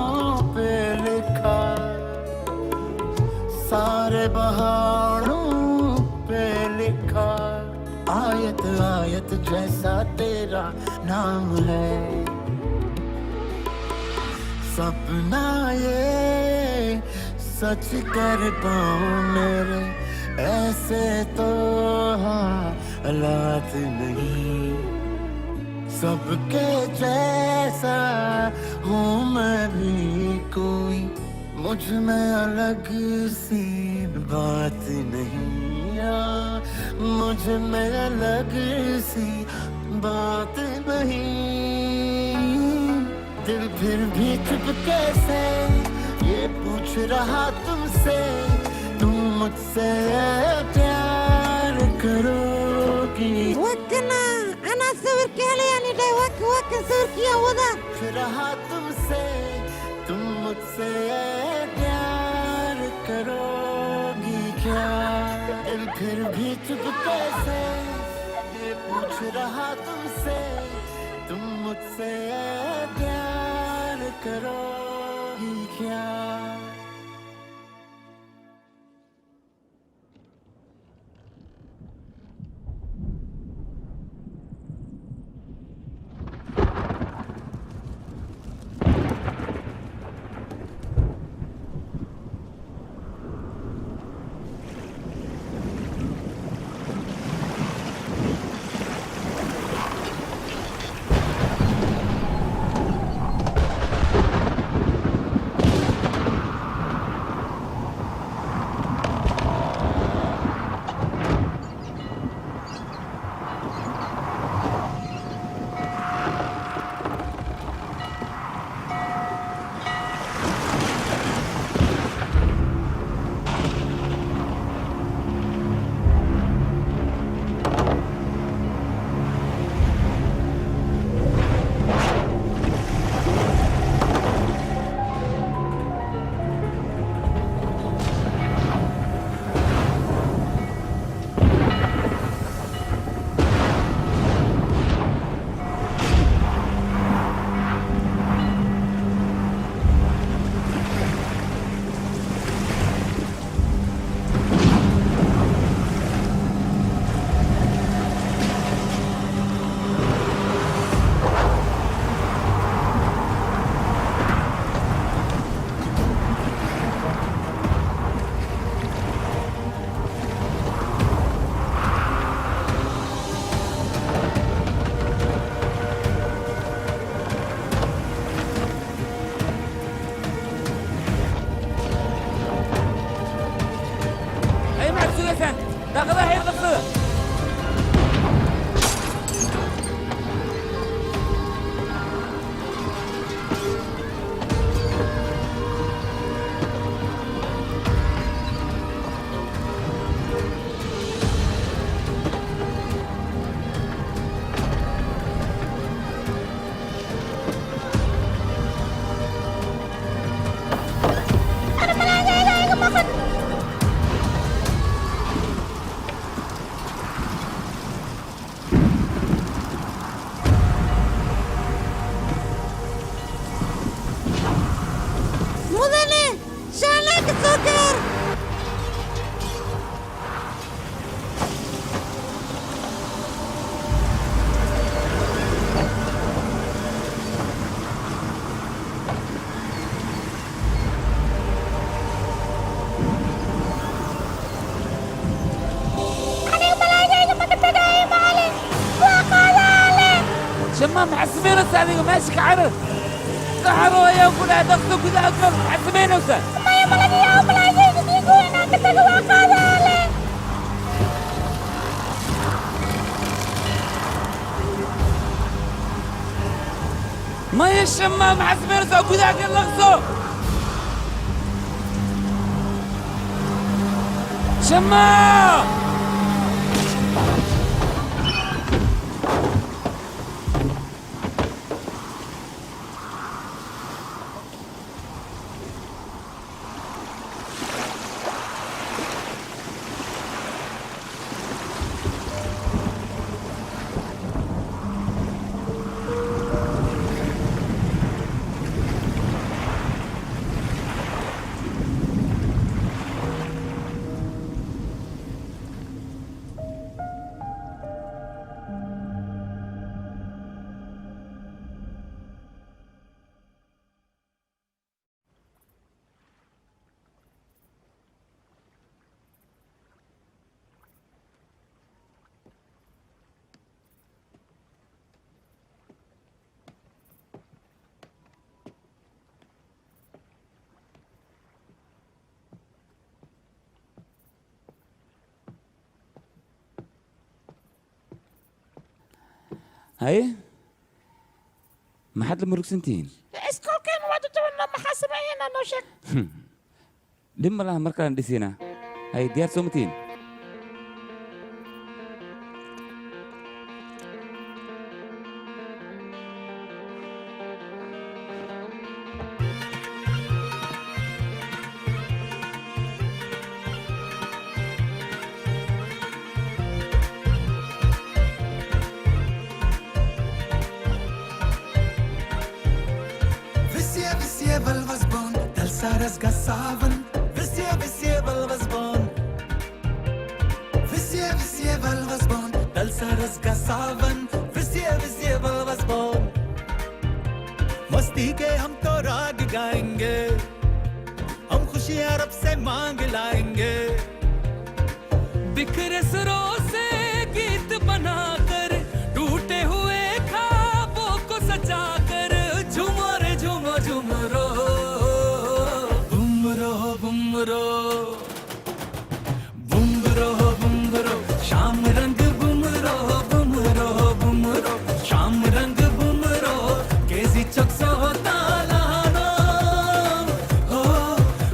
पे लिखा सारे पहाड़ों पे लिखा आयत आयत जैसा तेरा नाम है सपना ये सच कर पाऊं मेरे ऐसे तो हालात नहीं सबके जैसा हूँ मैं भी कोई मुझ में अलग सी बात नहीं मुझ में अलग सी बात नहीं दिल फिर भी चुप कैसे ये पूछ रहा तुमसे तुम मुझसे प्यार करोगी وكنا انا صور كهلي يعني داي وك صور كيا ودا रहा तुमसे तुम मुझसे प्यार करोगी क्या दिल फिर भी चुप कैसे ये पूछ रहा तुमसे तुम मुझसे प्यार करोगी क्या شمام محسبين السعدي ماشي كعرض كعرض يا كلها دقتوا كذا أكبر محسبين وسا ما يملك يا أبلا يجي تيجوا هنا كتجوا قاضي ما يشمام محسبين وسا كذا أكبر لقصو شمام هاي ما حد لما سنتين اسكول كان وادو تولى محاسبة هنا نوشك دم الله مركان دي سينا هاي ديار سومتين मस्ती के हम तो राग गाएंगे हम खुशियां रब से मांग लाएंगे बिखरे सुरों से गीत बनाकर टूटे हुए ख्वाबों को सजाकर झूमो रे झूमो झूमरो बुमरो बुमरो बुमरो बुमरो शाम रंग बुमरो बुमरो बुमरो शाम रंग बुमरो केजी चक्सो तालानो हो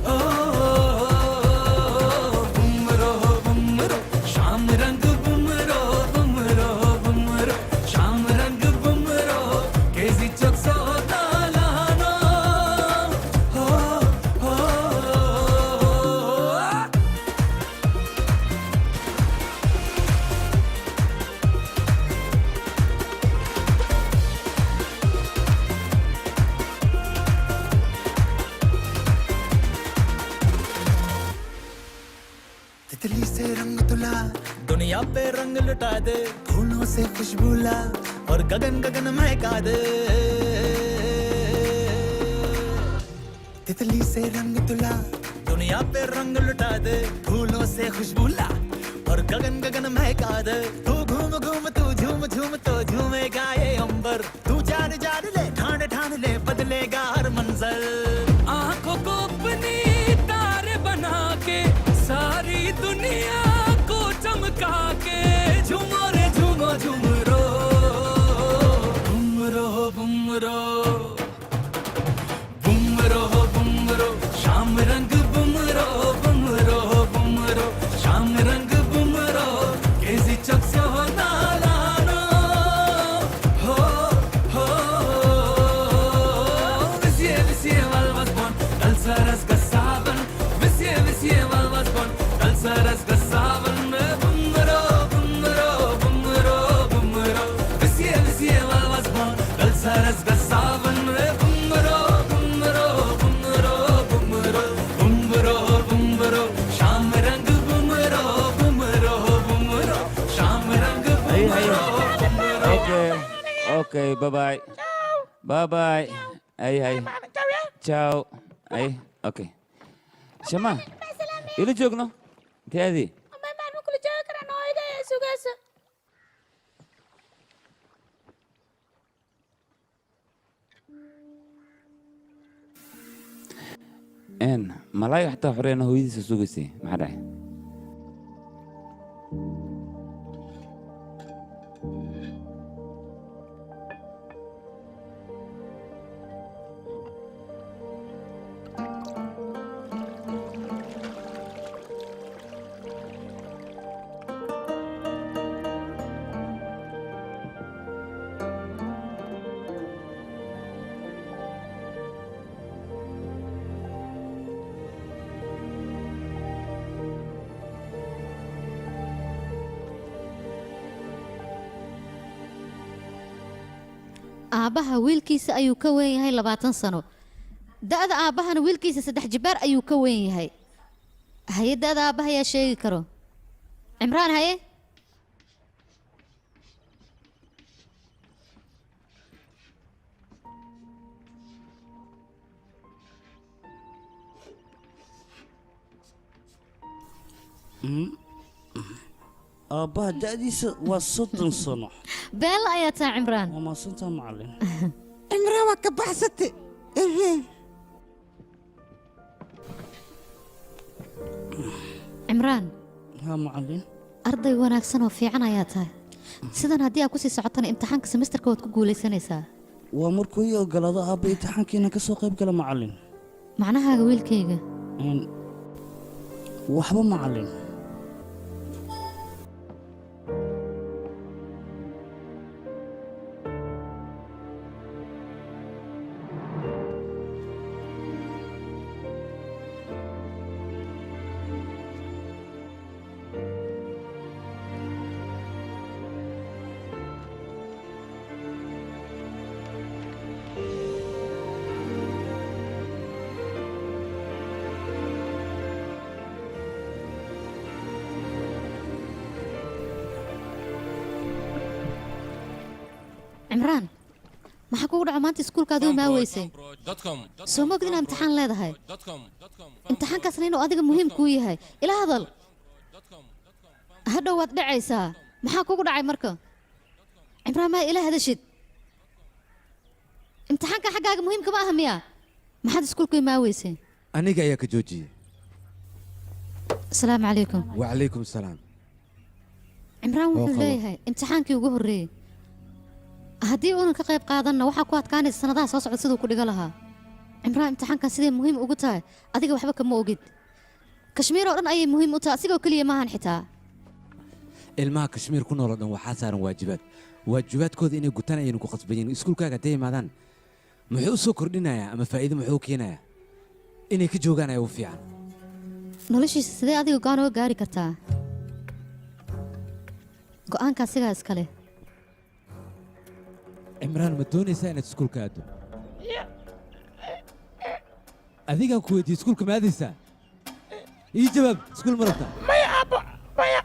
हो बुमरो बुमरो शाम रंग बुमरो बुमरो बुमरो शाम रंग बुमरो केजी चक्सो तालानो हो हो तितली से रंग तुला दुनिया पे रंग लुटा दे फूलों से खुशबू ला और गगन गगन महका दे तितली से रंग तुला दुनिया पे रंग लुटा दे फूलों से खुशबू ला और गगन गगन महका दे तू घूम घूम तू झूम झूम तो झूमेगा ये अंबर तू जान जान ले ठान ठान ले बदलेगा हर मंजर आंखों को अपनी तारे बना के सारी दुनिया को चमका के झूमो रे झूमो झूमरो बुमरो बुमरो बुमरो बुमरो शाम रंग बुमरो बुमरो बुमरो शाम रंग बुमरो केजी चक्सो तालानो हो हो विsie विsie walwas bon dalsaras gasaban visie visie walwas bon dalsaras gasaban bumro bumro bumro bumro visie visie walwas bon dalsaras gasaban bumro bumro bumro bumro bumro bumro sham rang bumro bumro bumro sham rang هاي bumro اوكي اوكي باي باي باي باي هاي تشاو هاي اوكي شما إلى جوجنا تهدي ما ما كل جاي كنا نويدا سوغاس malaa'ig xataa xoreena hooyadiisa sugaysay maxaa dhacay aabbaha wiilkiisa ayuu ka weyn yahay 20 sano da'da aabbahana wiilkiisa 3 jibaar ayuu ka weyn yahay haye da'da aabbaha yaa sheegi karo cimraan haye aabbaha da'diisa waa 30 sano beel ayaa taa cimraan waa maasantaa macallin cimraan waa ka baxsatay cimraan ها معلم arday wanaagsan oo fiican ayaa tahay sidan haddii aad ku sii socotana imtixaanka semesterka waad ku guulaysanaysaa waa markuu ii ogolaado aabba imtixaankiina ka soo qayb gala macallin macnahaaga wiilkayga waxba macallin cimraan maxaa kugu dhaco maanta iskuulkaad u imaa weysay soo moogd inaad imtixaan leedahay imtixaankaasna inuu adiga muhiim kuu yahay ila hadal hadhow waad dhacaysaa maxaa kugu dhacay marka cimraan maa ila hadashid imtixaanka xaggaaga muhiimka ma aha miya maxaad iskuulka imaa weysay aniga ayaa ka joojiyey asalaamu calaykum wacalaykum salaam cimraan wuxuu leeyahay imtixaankii ugu horreeyey haddii uunan ka qayb qaadanna waxaa ku adkaanaysa sanadaha soo socda siduu ku dhigo lahaa cimraan imtixaankan sidee muhiim ugu tahay adiga waxba kama ogid kashmiir oo dhan ayay muhiim u tahay asigoo keliya maahan xitaa ilmaha kashmiir ku nool oo dhan waxaa saaran waajibaadkooda inay gutaan ayaynu ku qasban yihiin iskuulkaaga hadday imaadaan muxuu u soo kordhinayaa ama faa'iido muxuu u keenayaa inay ka joogaan ayaa u fiican noloshiisa sidee adiga go'aan uga gaari kartaa go'aanka asigaa iskale cimraan ma doonaysaa inaad iskuulka aaddo adigaan ku weydiiyey iskuulka ma aadaysaa ii jawaab iskuul ma rabtaa maya aabbo maya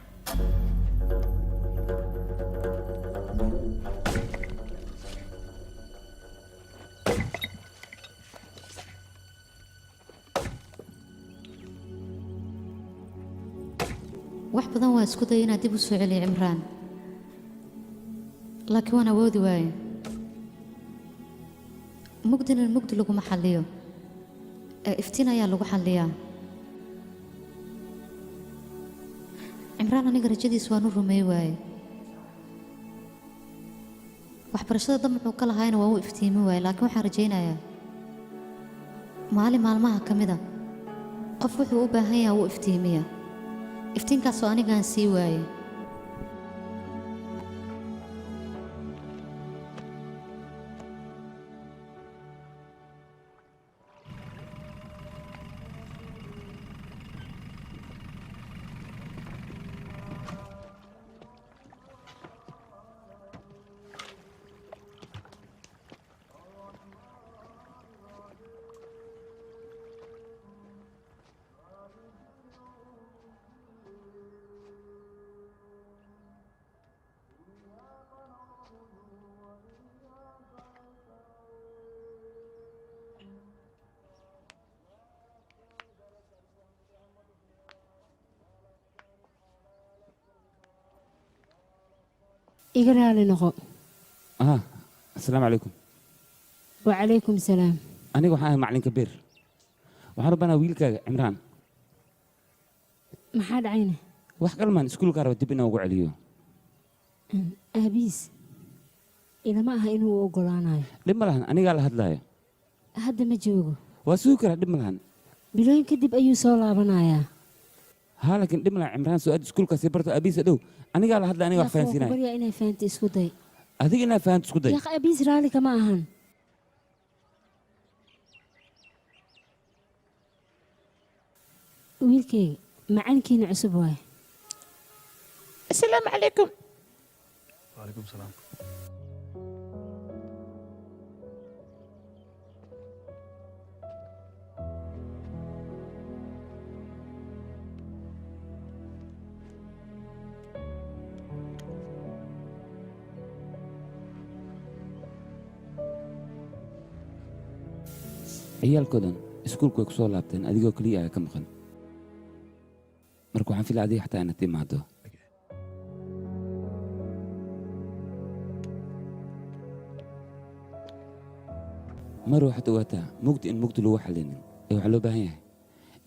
wax badan waa isku daya inaad dib u soo celiyo cimraan laakiin waan awoodi waaye mugdina mugdi laguma xalliyo ee iftiin ayaa lagu xalliyaa cimraan aniga rajadiis waan u rumeey waaye waxbarashada damaxuu ka lahaayna waa u iftiimi waaye laakiin waxaan rajaynayaa maalin maalmaha ka mida qof wuxuu u baahan yahay wuu iftiimiya iftiinkaasoo anigaan sii waaye iga raali noqo asalaamu calaykum wacalaykum salaam aniga waxaan ahay macalin kabiir waxaan rabaa wiilkaaga cimraan maxaa dhacayna wax kalmaan iskuulka raba dib inaan ugu celiyo aabiis ilama aha inuu u ogolaanayo dhib ma lahan anigaa la hadlaaya hadda ma joogo waa sugi karaa dhib ma lahan bilooyin kadib ayuu soo laabanayaa haa laakiin dhib ma lahan cimraan soo aad iskuulkaasi barto aabiisa dhow anigaa la hadlaya aniga wax fahansiinaya baryaa inay fahanto isku day adiga inaad fahanto isku day yaaq aabiis raali kama ahan wiilkayga macalinkiina cusub waaye asalaamu calaykum وعليكم السلام ciyaalkoodan iskuulku way ku soo laabteen adigoo keliya ayaa ka maqan marka waxaan filaa adiga xataa inaad timaado mar waxaad ogaataa mugdi in mugdi lagu xallinin ee waxaa loo baahan yahay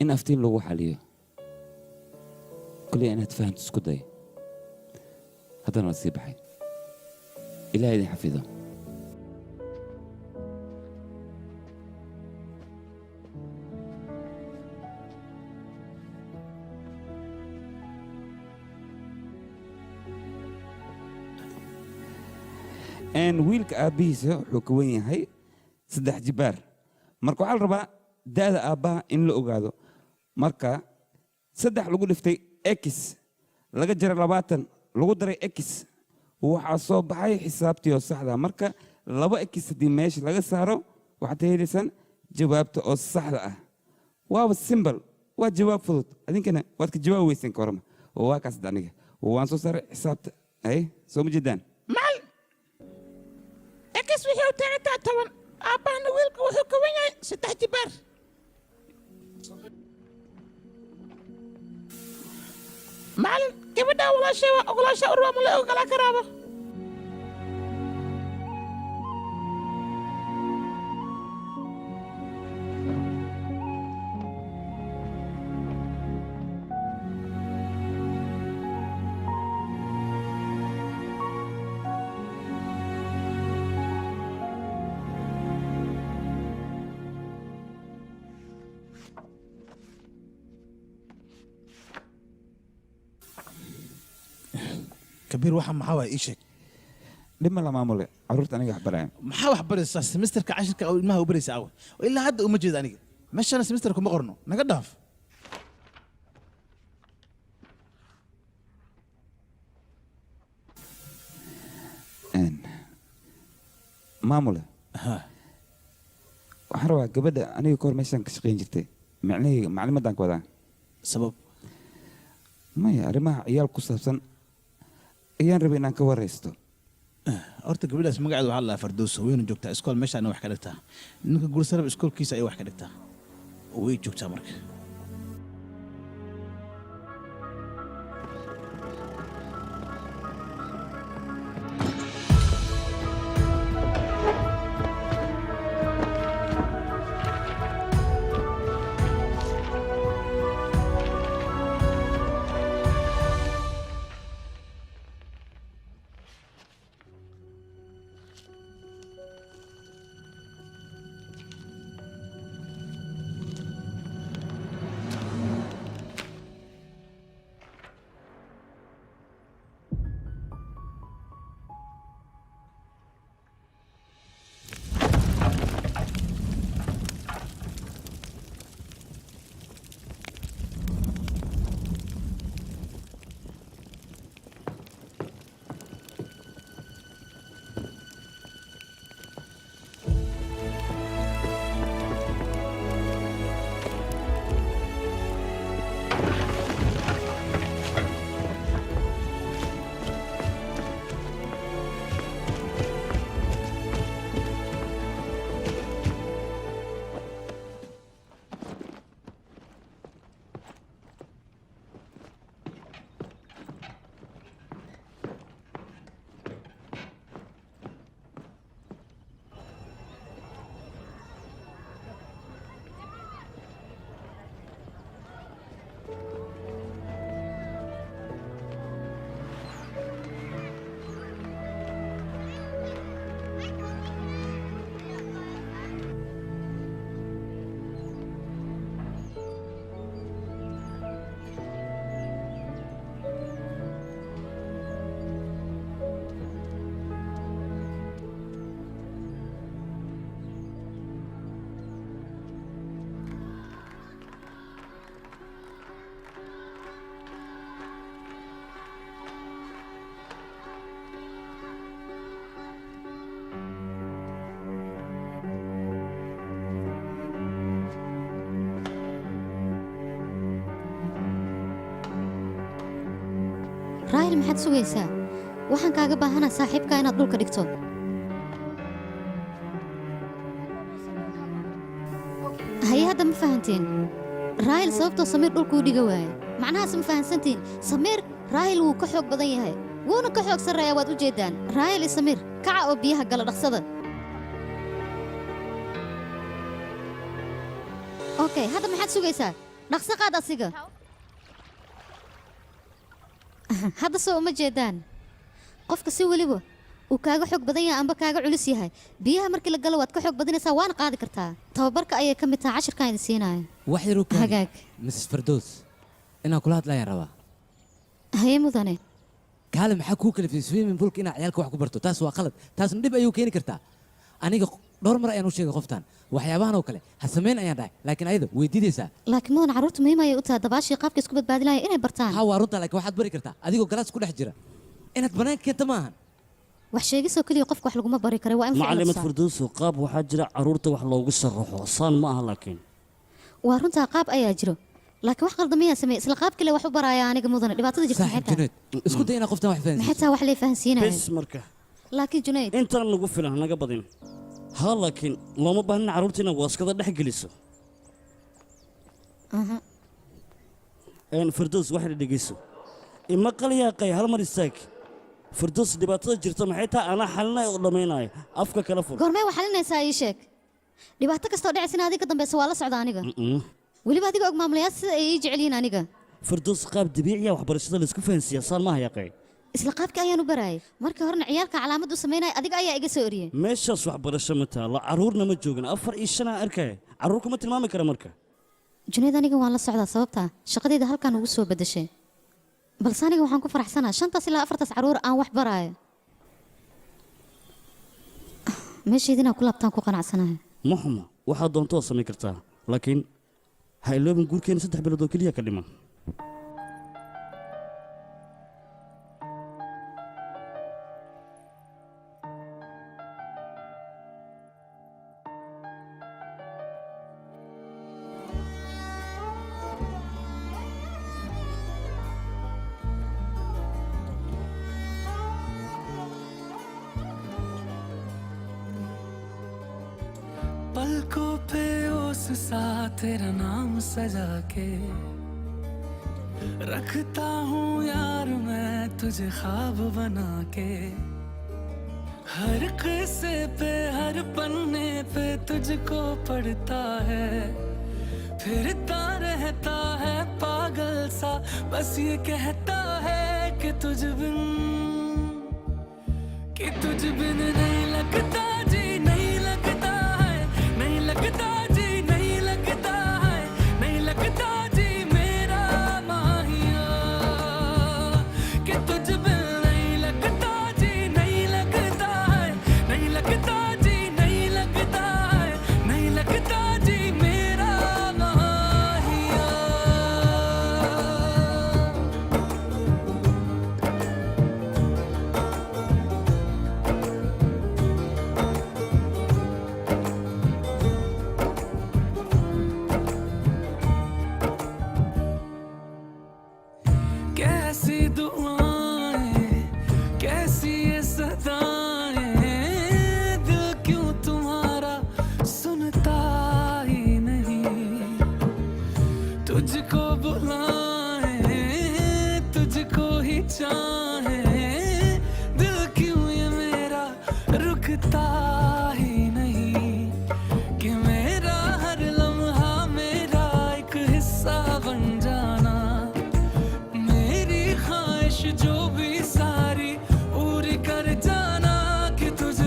in aftiin lagu xalliyo keliya inaad fahanto isku day haddana waad sii baxay ilaah idin xafido wiilka aabbihiisa wuxuu ka wen yahay 3 jibaar marka waxaa la rabaa da'da aabbaha in la ogaado marka 3 lagu dhiftay x laga jara 20 lagu daray x waxaa soo baxay xisaabtii oo saxda marka 2x haddii meesha laga saaro waxaad helaysaan jawaabta oo saxda ah waaba simbal waa jawaab fudud adinkana waad ka jawaab weysan ka warama waa kaas aniga waan soo saaray xisaabta ay soo ma jeedaan x wixii u taagantaa 10 aabbahana wiilka wuxuu ka wen yahay 3 jibaar macalin gabadhaa walaashay waa ogolaasha urwa ma la ogolaa karaaba kabiir waxa maxaa waay ii sheeg dhima la maamule carruurta aniga wax baraya maxaa wax baraysaa semesterka cashirka oo ilmaha u baraysa awe ilaa hadda uma jeeda aniga meeshana semester kuma qorno naga dhaaf maamule waxaan rabaa gabadha aniga kahor meeshaan ka shaqayn jirtay macnahayga maclimaddaan ka wadaa sabab maya arrimaha ciyaal ku saabsan ayaan rabay inaan ka waraysto horta gabadhaas magaceeda waxaa la dhahaa fardowso wayna joogtaa iskool meeshaana wax ka dhigtaa ninka gursarab iskoolkiisa ayay wax ka dhigtaa way joogtaa marka maxaad sugaysaa waxaan kaaga baahanaa saaxiibkaa inaad dhulka dhigto haye hadda ma fahanteen raahil sababtoo samiir dhulkuu dhiga waaye macnahaas ma fahansantiin samiir raahil wuu ka xoog badan yahay wuuna ka xoog sarreeyaa waad u jeeddaan raahil iyo samiir kaca oo biyaha gala dhaqsada okay hadda maxaad sugaysaa dhaqso qaad asiga hadda soo uma jeedaan qofka si weliba uu kaaga xoog badan yahay amba kaaga culus yahay biyaha markii la galo waad ka xoog badanaysaa waana qaadi kartaa tababarka ayay ka mid tahay cashirkaan idin siinaayo wax yar uu hagaag Mrs. Fardoos inaan kula hadlayaan rabaa haye mudane kaale maxaa kuu kalifay swimming poolka inaad ciyaalka wax ku barto taas waa qalad taasna dhib ayuu keeni kartaa aniga dhowr mar ayaan u sheegay qoftaan waxyaabahan oo kale ha samayn ayaan dhahay laakiin ayada way diidaysaa laakiin mudan carruurtu muhiim ayay u tahay dabaashii qaabka isku badbaadinaya inay bartaan ha waa runta laakiin waxaad bari kartaa adigoo galaas ku dhex jira inaad banaanka keenta maahan wax sheegisoo keliya qofka wax laguma bari kara waa in macallimad Firdawso qaab waxaa jira carruurta wax loogu sharaxo saan ma aha laakiin waa runtaa qaab ayaa jiro laakiin wax qaldamiyaa sameey isla qaab kale wax u baraya aniga mudane dhibaatada jirta maxay tahay isku day inaad qoftaan wax fahansiiso maxay tahay wax la fahansiinayo bes marka laakiin Junayd intaan lagu filan naga badin ha laakiin looma baahna carruurta inaad waaskada dhex geliso Firdaws wax dhegeyso ima qalyaaqay hal mar istaag Firdaws dhibaatada jirta maxay tahay ana xalnay oo dhameynay afka kala fur goormay wax xalinaysaa ii sheeg dhibaato kastoo dhacaysa adiga dambaysa waa la socda aniga weliba adiga og maamulayaal sida ay ii jecel yihiin aniga Firdaws qaab dabiici ah waxbarashada la isku fahansiiyaa saan ma hayaqay isla qaabka ayaan u baraayay markii horena ciyaalka calaamad u sameynay adiga ayaa iga soo oriyay meeshaas waxbarasho ma taalo carruurna ma joogin 4 iyo 5 arkay carruur kuma tilmaami kara marka Junayd aniga waan la socdaa sababta shaqadayda halkan ugu soo bedeshay balse aniga waxaan ku faraxsanaa 5 ilaa 4 carruur aan wax baraayo meeshaydina ku laabtaan ku qanacsanahay maxuma waxaad doonto samayn kartaa laakiin ha iloobin guurkeena 3 bilood oo kaliya ka dhiman पलकों पे उस सा तेरा नाम सजा के रखता हूँ यार मैं तुझे ख्वाब बना के हर किस्से पे हर पन्ने पे तुझको पढ़ता है फिरता रहता है पागल सा बस ये कहता है कि तुझ बिन नहीं लगता जी नहीं लगता नहीं लगता जी नहीं लगता है नहीं लगता जी मेरा माहिया कि तुझ बिन नहीं लगता जी नहीं लगता है नहीं लगता जी नहीं लगता है नहीं लगता जी मेरा माहिया कैसी दुआएं कैसी ये सदाएं दिल क्यों तुम्हारा सुनता ही नहीं तुझको बुलाए तुझको ही चाहे दिल क्यों ये मेरा रुकता ही नहीं कि मेरा हर लम्हा मेरा एक हिस्सा बन जाना मेरी ख्वाहिश जो भी सारी पूरी कर जाना कि तुझ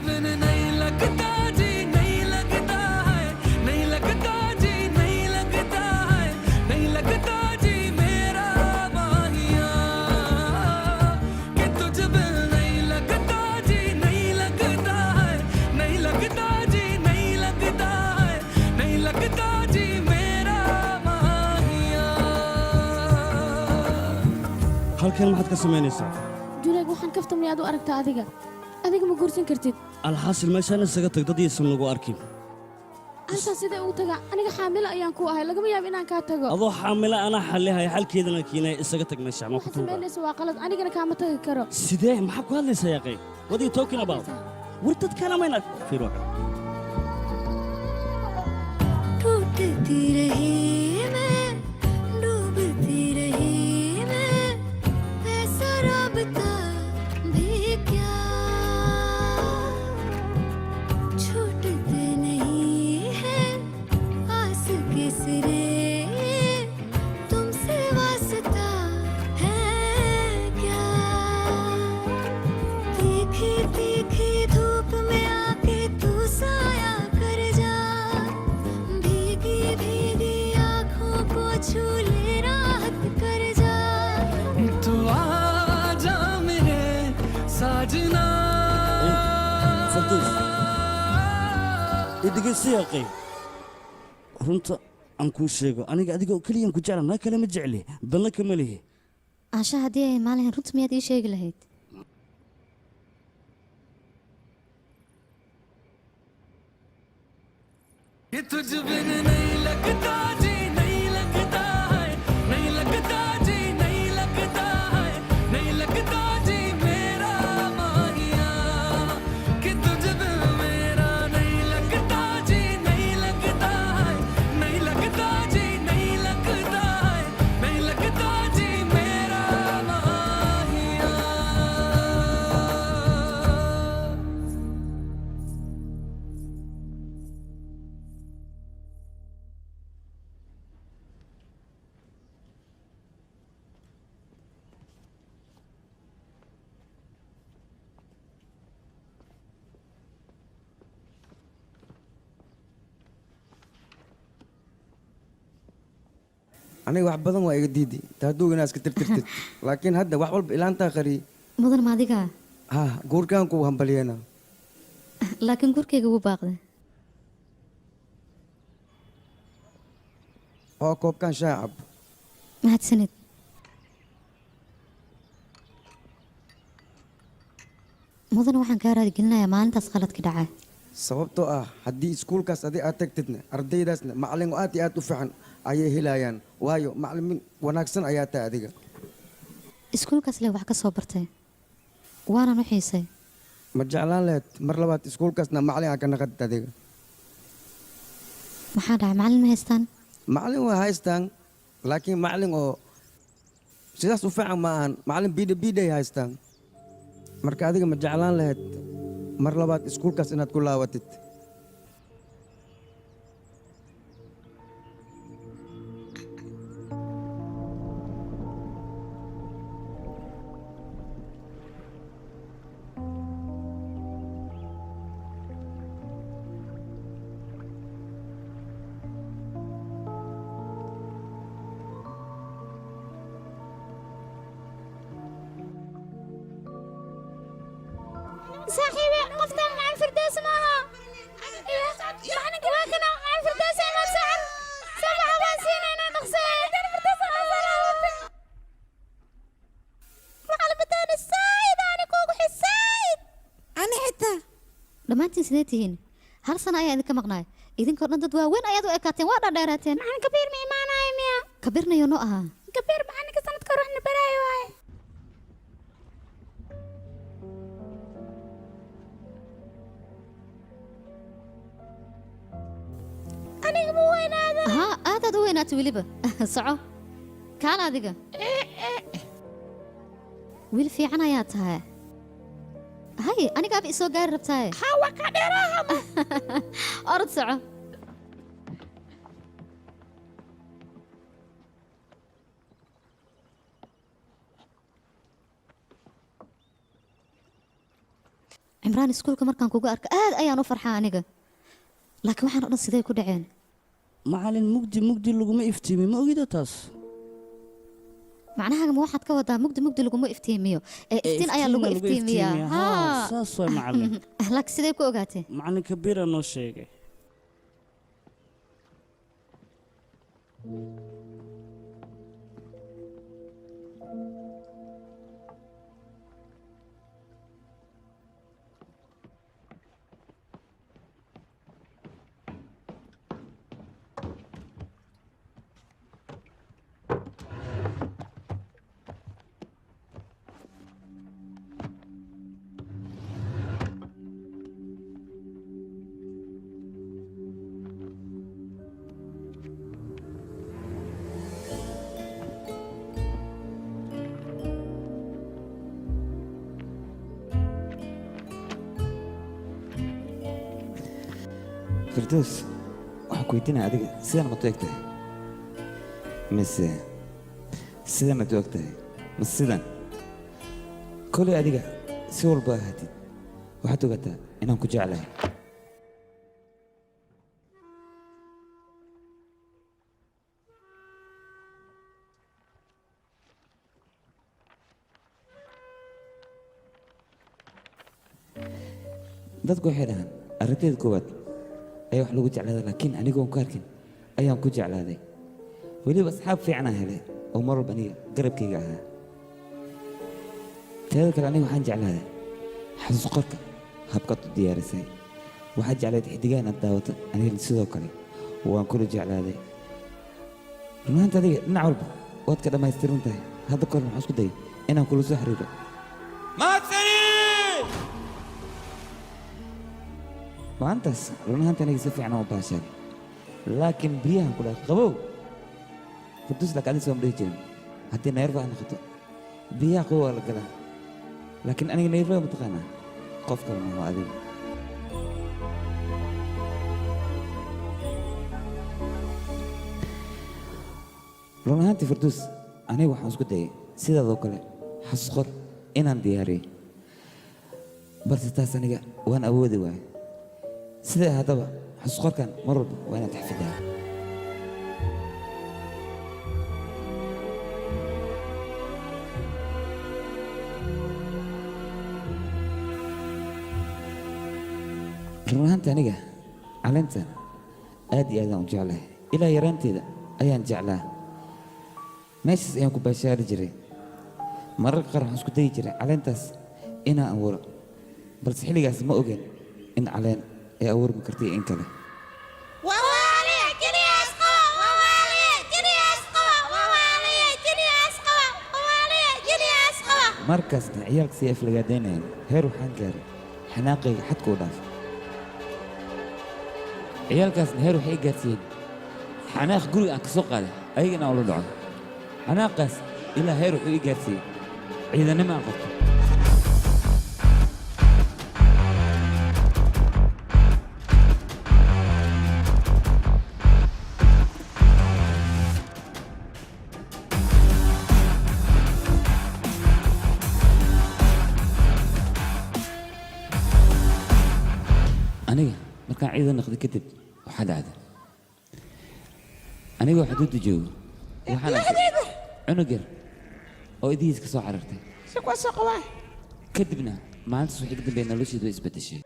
बिन नहीं लगता जी नहीं लगता है नहीं लगता जी नहीं लगता है नहीं लगता जी मेरा माहिया कि तुझ बिन नहीं लगता जी नहीं लगता है नहीं लगता जी नहीं लगता है नहीं लगता जी मेरा halkan maxaad ka samaynaysaa Junayd waxaan kafta miyaad u aragtaa adiga ma guursan kartid alxaasil meeshaan isaga tag dad iisan lagu arkin Anta sida uu taga aniga xaamil ayaan ku ahay lagama yaab inaan ka tago. adoo xaamila anaa xallihay xalkeedana kiinay isaga tag meesha ma ku tuuba Sameynaysa waa qalad anigana kaama tagi karo. sidee maxaa ku hadlaysaa yaqay what are you talking about war dadkana mayna fiiro टूटती रही मैं डूबती रही मैं ऐसा राबता भी क्या छूटते नहीं है आस के सिरे तुमसे वास्ता है क्या तीखी तीखी धूप में आके तू साया कर जा भीगी भीगी आँखों को छू ले राहत कर जा तू आजा मेरे साजना farduus idhegeysta yaqay runta aan kuu sheego aniga adiga oo keliyan ku jecla naa kale ma jecli danna kama lihi Aasha haddii ay maalin runta miyaad ii sheegi lahayd ये तुझ बिन नहीं लगता जी नहीं लगता है नहीं लगता जी नहीं लगता है नहीं लगता जी मेरा माहिया कि तुझ बिन मेरा नहीं लगता जी नहीं लगता है नहीं लगता जी नहीं लगता है नहीं लगता जी मेरा माहिया aniga wax badan waa iga diidi taaduu inaad iska tirtirtid laakiin hadda wax walba ilaantaa qari mudan ma adiga ha guurkaan ku hambalyeena laakiin gurkayga wuu baaqday oo koobkaan shaah cab mahadsanid mudan waxaan kaa raadigelinayaa maalintaas qaladka dhacay sababtoo ah haddii iskuulkaas adi aad tagtidna ardaydaasna macalin oo aad iyo aad u fiican ayay helayaan waayo macalimiin wanaagsan ayaa tahay adiga iskuulkaas leh wax ka soo bartay waanan u xiisay ma jeclaan lahayd mar labaad iskuulkaasna macalin aa ka naqatid adiga maxaa dhacay macalin ma haystaan macalin waa haystaan laakiin macalin oo sidaas u fiican ma ahan macalin biidhay haystaan marka adiga ma jeclaan lahayd mar labaad iskuulkaas inaad ku laawatid صاحبي قفتان مع الفردوس معها معنا كواكنا مع الفردوس ما سعر سبع واسين انا نقصين الفردوس معلمتان السايد انا كوكو حسايد ani xitaa dhammaantiin sidee tihiin hal sana ayaa idinka maqnaay idinkoo dhan dad waaweyn ayaad u ekaateen waa dhadheeraateen معنا كبير ما imaanayo miya kabirnayo noo ahaa كبير معنا كسنة روحنا براي واي aniga ma weynaada haa aadaad u weynaatay weliba soco kaan adiga wiil fiican ayaa tahay hay anigaaba isoo gaari rabtaaye hawa ka dheeraha orod soco cimraan iskuulka markaan kugu arka aad ayaan u farxaa aniga laakiin waxaan o dhan sidee ku dhaceen macalin mugdi mugdi laguma iftiimi ma ogida taas macnahaaga ma waxaad ka wadaa mugdi mugdi laguma iftiimiyo ee iftiin ayaa lagu iftiimiyaa haa saas way macalin laakiin sidee ku ogaatee macalin kabiira noo sheegay firdaws waxaan ku weydiinaya adiga sidan ma toogtahay mise sidan ma toogtahay mise sidan kolay adiga si walba ahaatid waxaad ogataa inaan ku jeclahay dadku waxay dhahaan arrinteeda koowaad ayaa wax lagu jeclaaday laakiin anigoon ku arkin ayaan ku jeclaaday weliba asxaab fiicanaa helay oo mar walba aniga garabkayga ahaa teeda kale aniga waxaan jeclaaday xasuus qorka habkaad u diyaarisay waxaad jeclayd xidigaha inaad daawato anigana sidoo kale waan kula jeclaaday runaanta adiga dhinac walba waad ka dhammaystiran tahay hadda kahor waxaan isku dayay inaan kula soo xiriiro maantaas runahaanta aniga si fiican u baashaan laakiin biyahan ku dhahay qabow furdus laakiin adiga sooma dhihi jirin haddii neerfa aad noqoto biyaha qabow waa la galaa laakiin aniga neerfa mataqaanaa qof kalena waa adiga run ahaantii furdus aniga waxaan isku dayay sidaadoo kale xasuus qor inaan diyaariyo balse taas aniga waan awoodi waayay sida haddaba xasuus qorkan mar walba waa inaad xafidaa run ahaantii aniga caleentan aad iyo aadaan u jeclahay ilaa yaraanteeda ayaan jeclaa meeshaas ayaan ku baashaari jiray mararka qaar waxaan isku dayi jiray caleentaas inaan abuuro balse xilligaas ma ogeen in caleen ay abuurmi kartay in kale markaasna ciyaalka si aflagaadaynayeen heer waxaan gaaray xanaaqayga xadka u dhaaf ciyaalkaasna heer waxay gaarsiiyeen xanaaq guriga aan ka soo qaaday ayaga inaan ula dhaco xanaaqaas ilaa heer wuxuu ii gaarsiiyey ciidannimo aan qabto aniga markaan ciidan noqday kadib waxaa dhacday anigoo xuduudda joogo waxaan arkay cunug yar oo idihiis ka soo carartay kadibna maalintaas wixii ka dambeeya nolosheedu way isbeddeshay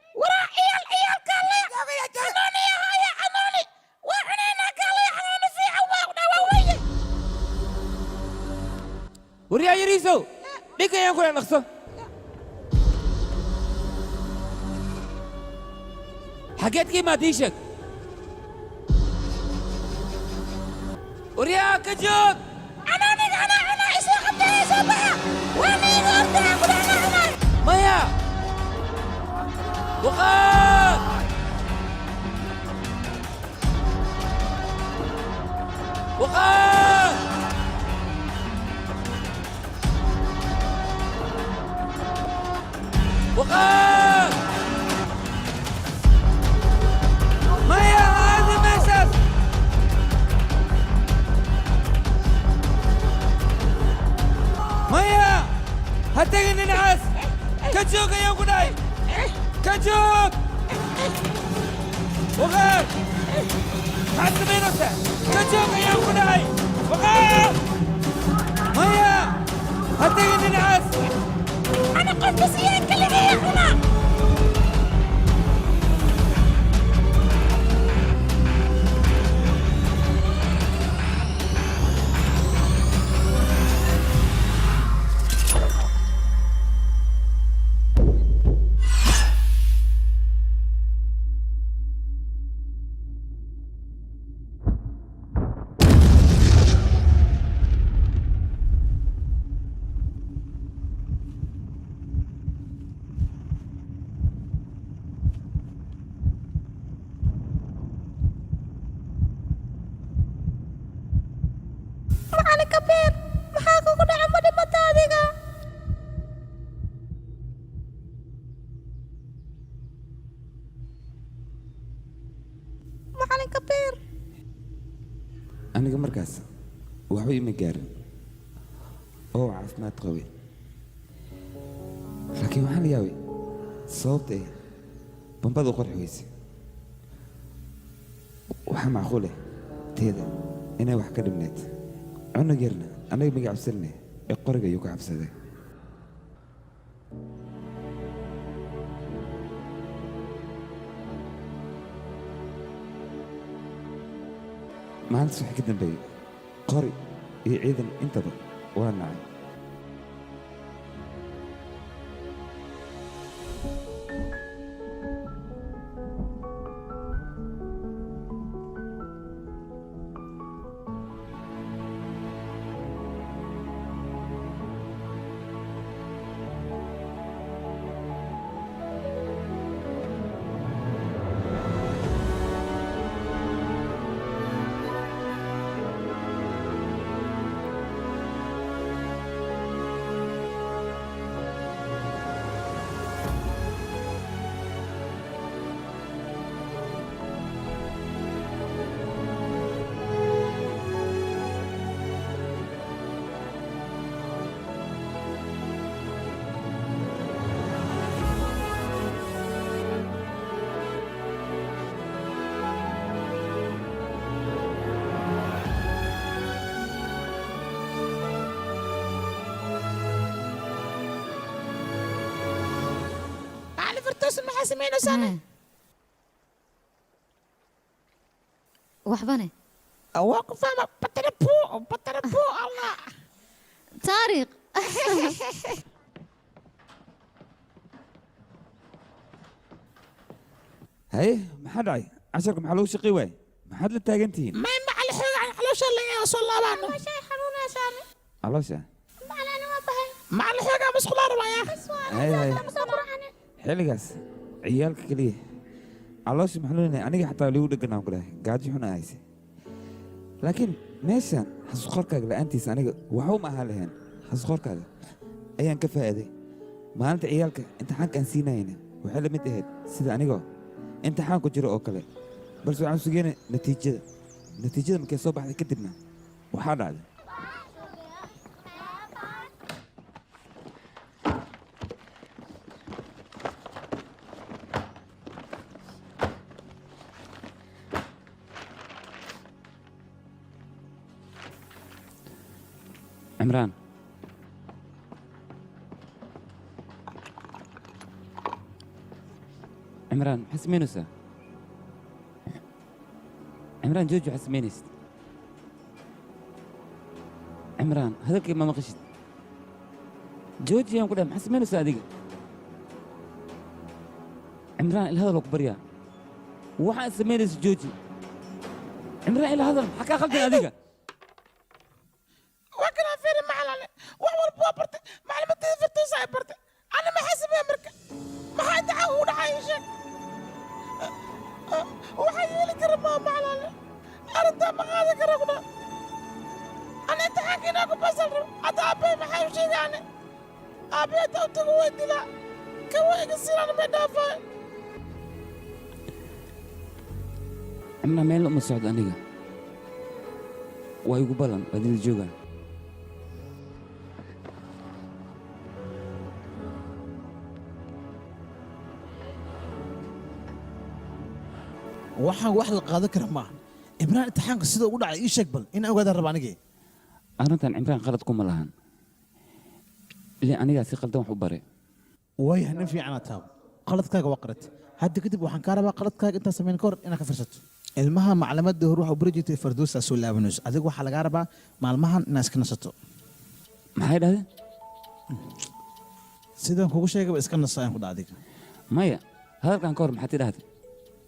waryaa yariisow dhig ayaan kula dhaqso xageed ka imaad ii sheeg waryaa ka joog maya وقاف وقاف وقاف ميا هذه مشت ميا هتجي ننعس كجوك يا قداي كجوك وقاف حسبي نفسك كجوك يا قداي وقاف ميا هتجي ننعس أنا قلت سيرك كلمة يا هنا beer aniga markaas waxba ima gaarin oo caafimaad qabay laakiin waxaan la yaabay sababta ay bambada u qorxi weysay waxaa macquule teeda inay wax ka dhibneed cunug yarna anaga maga cabsanne ee qoriga ayuu ka cabsaday maalintaas waxay ka dambeeyey qori iyo ciidan intaba waa nacay waxbane awaqfama batarapu allah taariikh haye maxaa dhacay casharka maxaa lagu shaqey waayey maxaad la taagantihiin may macali xoogaan caloosha laga soo laabaano caloosha macali xoogaa masquulaa rabaya haye haye xilligaas ciyaalka keliya caloosha maxaa leenahay aniga xataa ligu dheganaan ku dhahay gaajo xun ahayse laakiin meeshan xasuuqorkaaga la'aantiisa aniga waxba ma ahaa lahayn xasuuqorkaaga ayaan ka faa'iiday maalinta ciyaalka imtixaanka aan siinayna waxay la mid ahayd sida anigoo imtixaan ku jiro oo kale balse waxaan sugeyna natiijada markay soo baxday kadibna waxaa dhacday عمران عمران حسمينوسا عمران جوجو حسمينيست عمران هذا كيف ما مقشت جوجي يوم قدام حسمينوسا هذيك عمران هذا لو كبريا وحا سمينيس جوجي عمران إلى هذا حكا خلتي هذيك وكنا فين معلنا وحول بوا برت معلمتي فرتو ساي برت انا ما حاسب امريكا ما حد عود عايشك وحي لي كرما معلنا ارد ما هذا كرغنا انا انت حكينا بصل حتى ابي ما حيمشي يعني ابي تو ودي لا كوي يصير انا ما دافع عمنا ميل ام سعود انيغا وايغو بلان بدل جوغان waxaan wax la qaadan kara maaha ibraan imtixaanka sida ugu dhacay ii sheeg bal in ogaadaan raba anigii arrintan cimraan qalad kuma lahan ilaa anigaa si qaldan wax u bare waayahay nin fiicana taabo qaladkaaga waa qarat hadda kadib waxaan kaa rabaa qaladkaaga intaan samayn ka hor inaad ka firsato ilmaha maclimadda hore waxa u bari jirtay fardoosa soo laabanayso adigu waxaa lagaa rabaa maalmahan inaad iska nasato maxay dhahdeen sidaan kugu sheegaba iska nasa ayaan ku dhacday maya hadalkan ka hor maxaad i dhahday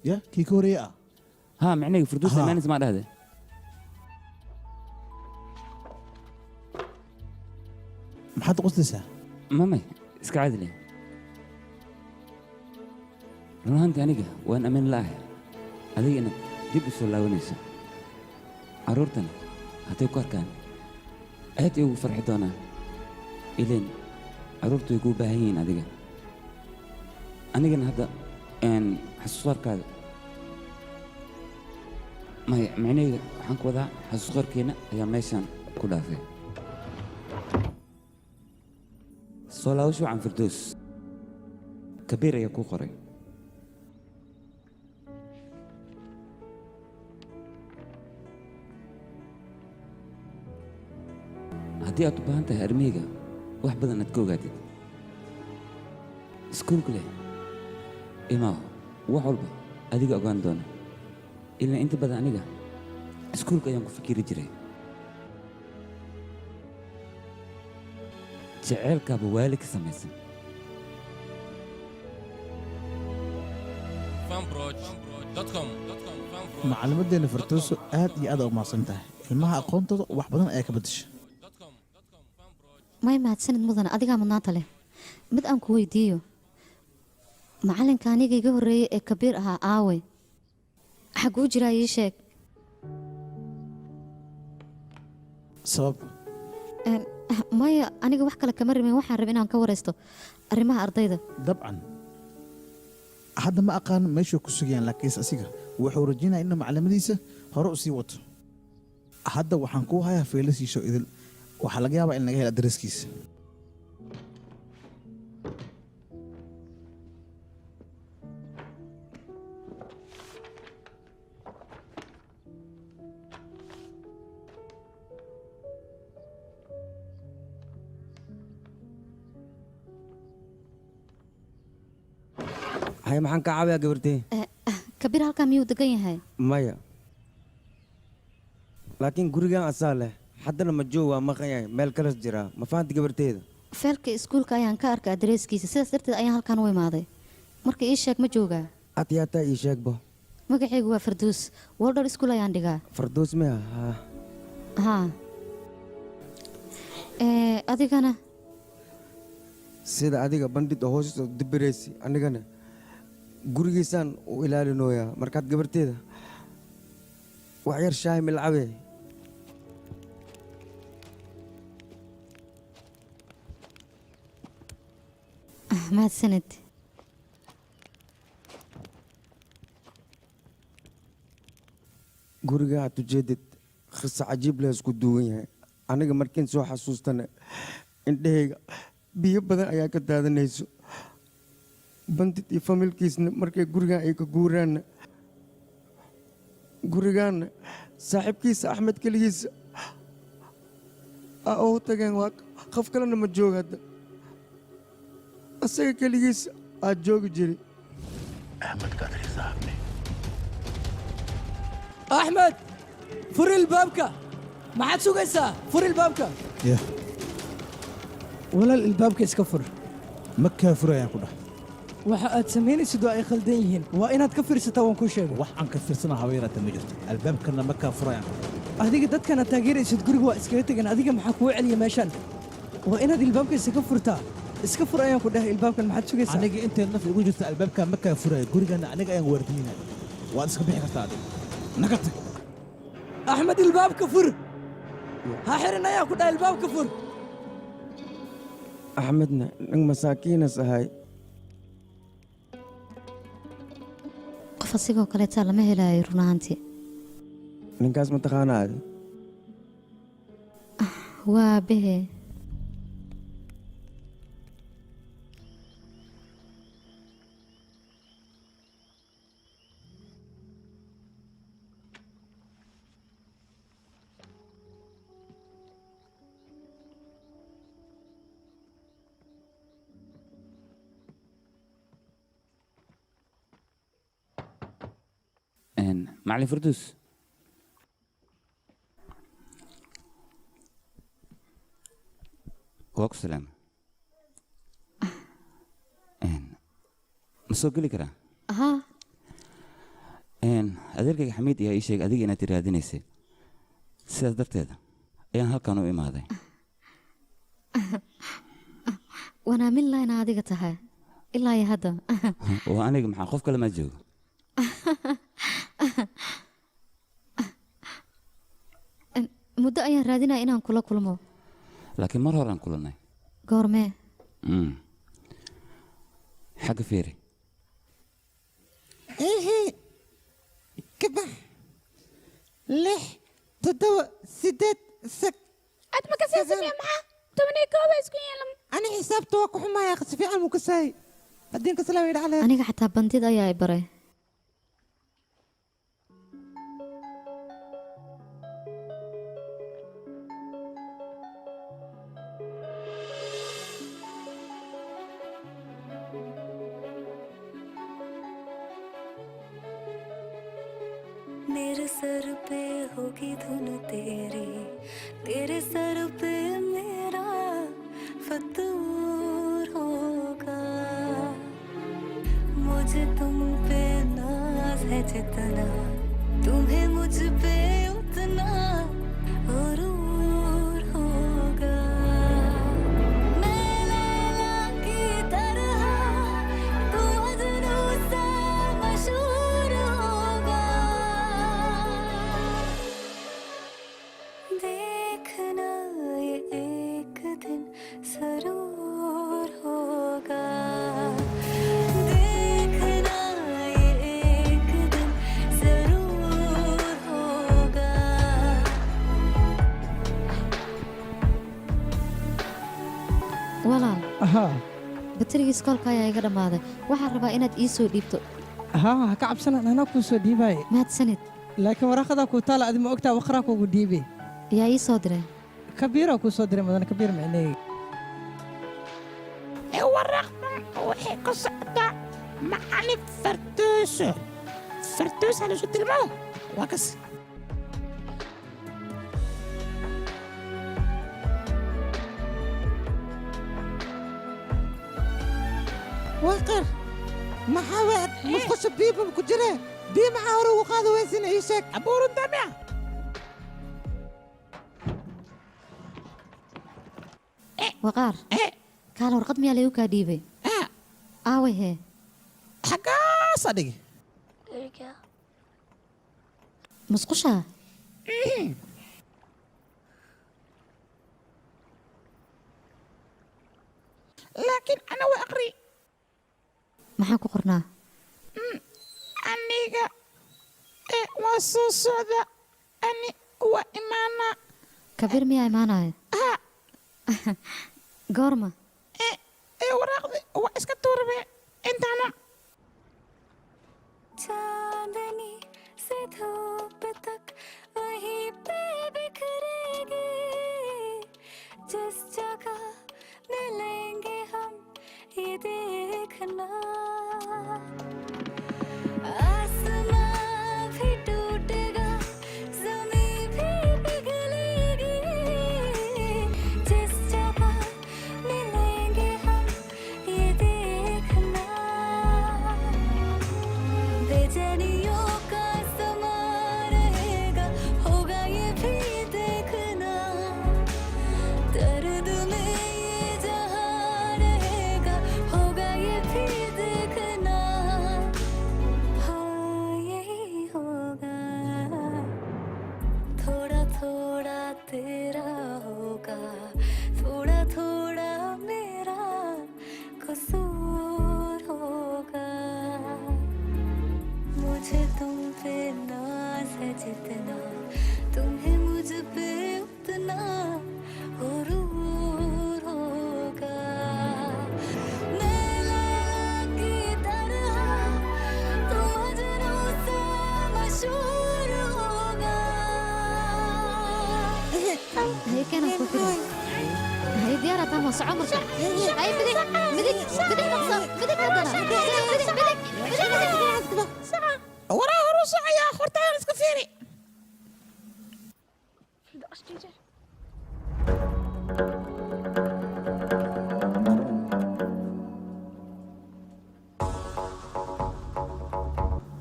ya kii ka horeeye ah ها معناه فردوس مانس ما هذا ما حد قصدسها مامي اسك عادلي لو انت انيقه وان امن الله هذه انا دب سولا ونيسا عرورتنا هاتي كان هاتي وفرحتنا الين عرورتو يقول باهين هذيك انيقه هذا ان حصصار كذا maya micnaheyga waxaan ku wadaa xasuus qorkeena ayaa meeshan ku dhaafay soo laabasho can firdoos kabiir ayaa ku qoray haddii aad u baahan tahay armeyga wax badan aad ka ogaatid iskuulka leh imaa wax walba adiga ogaan doona ilaa inta badan aniga iskuulka ayaan ku fikiri jiray jeceelkaaba waali ka samaysan macalimadeenna fartooso aad iyo aad u mahadsan tahay ilmaha aqoontooda wax badan ayaa ka beddesha may mahadsanid mudane adigaa mudnaanta leh mid aan ku weydiiyo macalinka aniga iga horreeyey ee kabiir ahaa aawe xaguu jiraa ii sheeg sabab maya aniga wax kale kama rimayn waxaan rabay inaan ka waraysto arrimaha ardayda dabcan hadda ma aqaan meeshuu ku sugayaan laakiinse asiga wuxuu rajaynayaa inuu macalimadiisa hore u sii wato hadda waxaan kuu hayaa feelasiisho idil waxaa laga yaabaa in laga helo adreeskiisa hay maxaan ka caawiyaa gabartee kabiir halkaa miyuu degan yahay maya laakiin gurigan asaa leh haddana ma joog waa maqan yahay meel kalas jiraa ma fahanti gabarteeda feelka iskuulka ayaan ka arkay adreeskiisa sidaas darteed ayaan halkaan u imaaday marka ii sheeg ma joogaa ad yaataa ii sheegbo magacaygu waa farduus waldhor iskuul ayaan dhigaa farduus miya haa adigana sida adiga bandhid oo hoos dibiraysi anigana gurigiisaan u ilaalinooyaa markaad gabarteeda wax yar shaahi milcabe mahadsanid guriga aad ujeedid khisa cajiib leh isku duwan yahay aniga markiin soo xasuustana indhahayga biyo badan ayaa ka daadanayso bandid iyo familkiisna markay gurigan ay ka guuraanna gurigaanna saaxiibkiisa axmed keligiisa aa ugu tageen waa qof kalena ma jooga hadda asaga keligiisa aad joogi jiri axmed kadri saabne axmed furi ilbaabka maxaad sugaysaa furi ilbaabka walaal ilbaabka iska fur ma kaa furayaan ku dhah waxa aad samaynaysid waa ay khaldan yihiin waa inaad ka fiirsataa waan kuu sheegay wax aan ka fiirsana habeeraata ma jirto albaabkana ma kaa furayaan adiga dadkana taageeraysid guriga waa iskaga tegan adiga maxaa kuu celiya meeshaan waa inaad ilbaabka iska furtaa iska fur ayaan ku dhahay ilbaabkan maxaad sugaysaa aniga intay naf igu jirta albaabka ma kaa furaya gurigana aniga ayaan waardiinaya waad iska bixi kartaa adiga naga tag axmed ilbaabka fur ha xirin ayaan ku dhahay ilbaabka fur axmedna nin masaakiinas ahay qof asigoo kaleetaa lama helaayo run ahaantii ninkaas ma taqaanaa adi waa behe معلم فردوس واكو سلام مسوق لي كرا ها adeerkayga xamiid ayaa ii sheegay adiga inaad raadinaysay sidaas darteeda ayaan halkan u imaaday wanaamin lahayn adiga tahay ilaa iyo hadda waa aniga maxaa qof kale ma joogo muddo ayaan raadinaya inaan kula kulmo laakiin mar horaan kulannay goormee xagga fiiri kabax ku xumaaya si fiican muu ka saay haddii ka salaam yidhi calee aniga xataa bandid ayaa i baray मेरे सर पे होगी धुन तेरी तेरे सर पे मेरा फतूर होगा मुझे तुम पे नाज है जितना तुम्हें मुझ पे उतना गुरूर होगा मैं लैला की तरह तू मजनू सा मशहूर होगा देखना ये एक दिन जरूर होगा देखना ये एक दिन जरूर होगा walaal haa batarigii iskoolka ayaa iga dhammaaday waxaan rabaa inaad ii soo dhiibto haa ha ka cabsanan anaa kuu soo dhiibaaye mahadsanid laakiin waraaqadaa kuu taala adi ma ogtaa waqraa kuugu dhiibe yaa ii soo diray kabiiraa kuu soo diray mudane kabiir micneey waraaqdan waxay ku socdaa macalin farduuso farduus halisu tilmaamo waa kas waaqir maxaa waad musqusha biiba ku jire bii maxaa hore ugu qaadi weysina ii sheeg abuurun damia waqaar kaala warqad miyaa lagu kaa dhiibay aaway hee xaggaas adhigi musqushaa laakiin ana waa aqri maxaa ku qornaa aniga waa soo socda ani waa imaanaa kabiir miyaa imaanaya goorma waraaqdi waa iska tuurabe intaana चांदनी से धूप तक वहीं पे बिखरेगी जिस जगह मिलेंगे हम ये देखना आसमां भी टूटेगा ज़मीं भी पिघलेगी जिस जगह मिलेंगे हम ये देखना बेचैनियों का समा रहेगा होगा ये भी देखना दर्द में ये जहां रहेगा होगा ये भी देखना हाँ यही होगा थोड़ा थोड़ा तेरा होगा थोड़ा थोड़ा मेरा कसूर होगा मुझे तुम पे नाज है जितना तुम्हें मुझ पे उतना गुरूर होगा मैं लैला की तरह तुम मजनू सा मशहूर होगा هي كانت فكرة هي ديارة تامة عمرك هي بدك نقصر بدك هدنا بدك waraa horu socaya hortaan iska fiiri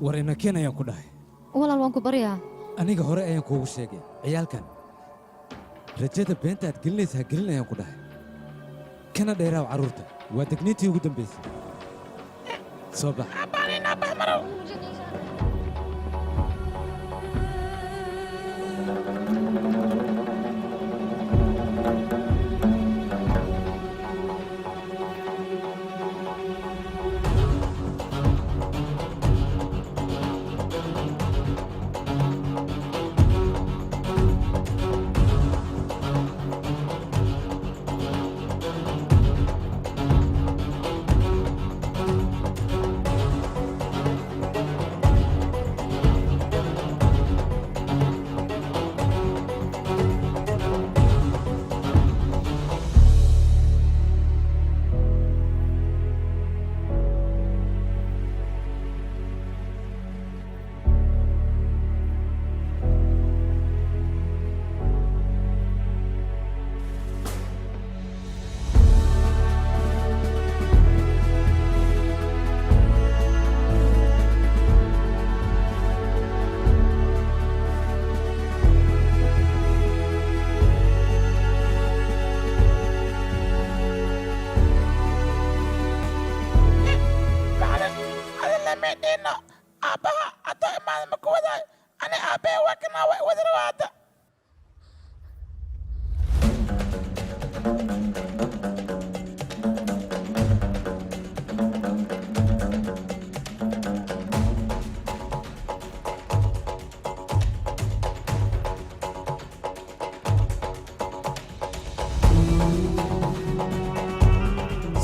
war inakeen ayaan ku dhahay walaal waan ku baryaa aniga hore ayaan kuugu sheegay ciyaalkan rajada beenta aad gelinaysa ha gelin ayaan ku dhahay kana dheeraaw carruurta waa degniintii ugu dambaysay soo bax aabbaha haddoo imaada ma ku wadaayo ani aabbee waa kanaa waa wada rabaa hadda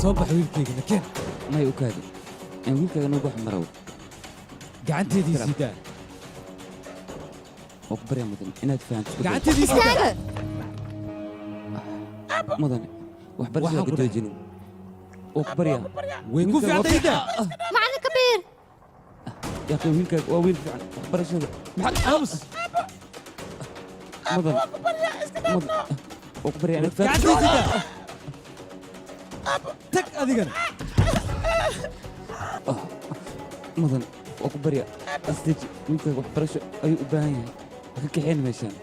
soo bax wiilkaygana keen may u kaadi in wiilkaaga noogu wax maraw gacanteedii siidaa oo ku baryaa mudan inaad fahanto gacanteedii siidaa mudane waxbarashada ka joojinin oo ku baryaa way ku fiicantayda macallin kabiir yaqin wiilkaaga waa wiil fiican waxbarashada maxaad aamus mudan oo ku baryaa inaad fahanto gacanteedii siidaa tag adigana mudan oo ku barya asteji wiilkaaga waxbarasho ayuu u baahan yahay ka kaxeen meeshaan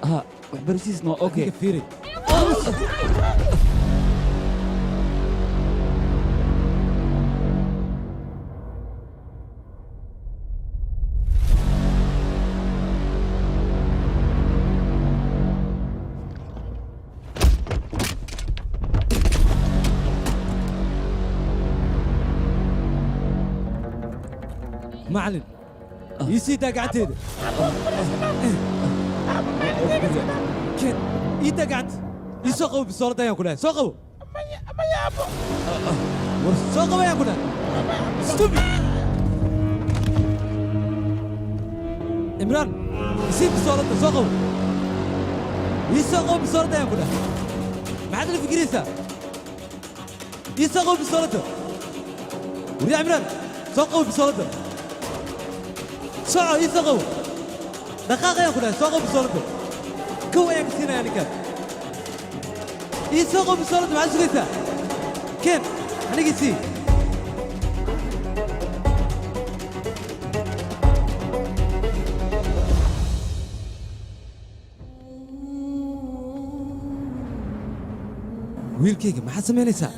ها waxbarashiis waa okay fiiri معلم يسيد قعدت كن إيدا قعدت يسوقوا بالصورة يا كلها سوقوا سوقوا يا كلها ستوبي إمران يسيد بالصورة سوقوا يسوقوا بالصورة يا كلها ما عاد في جريسة يسوقوا بالصورة وريا إمران سوقوا بالصورة سوقوا يسوقوا دقائق يا كلها سوقوا بالصورة كو يا كسينا يعني كان يسوقوا بالصورة مع السويسة كيف هنيجي سي ويل كيك ما حد سمعني سا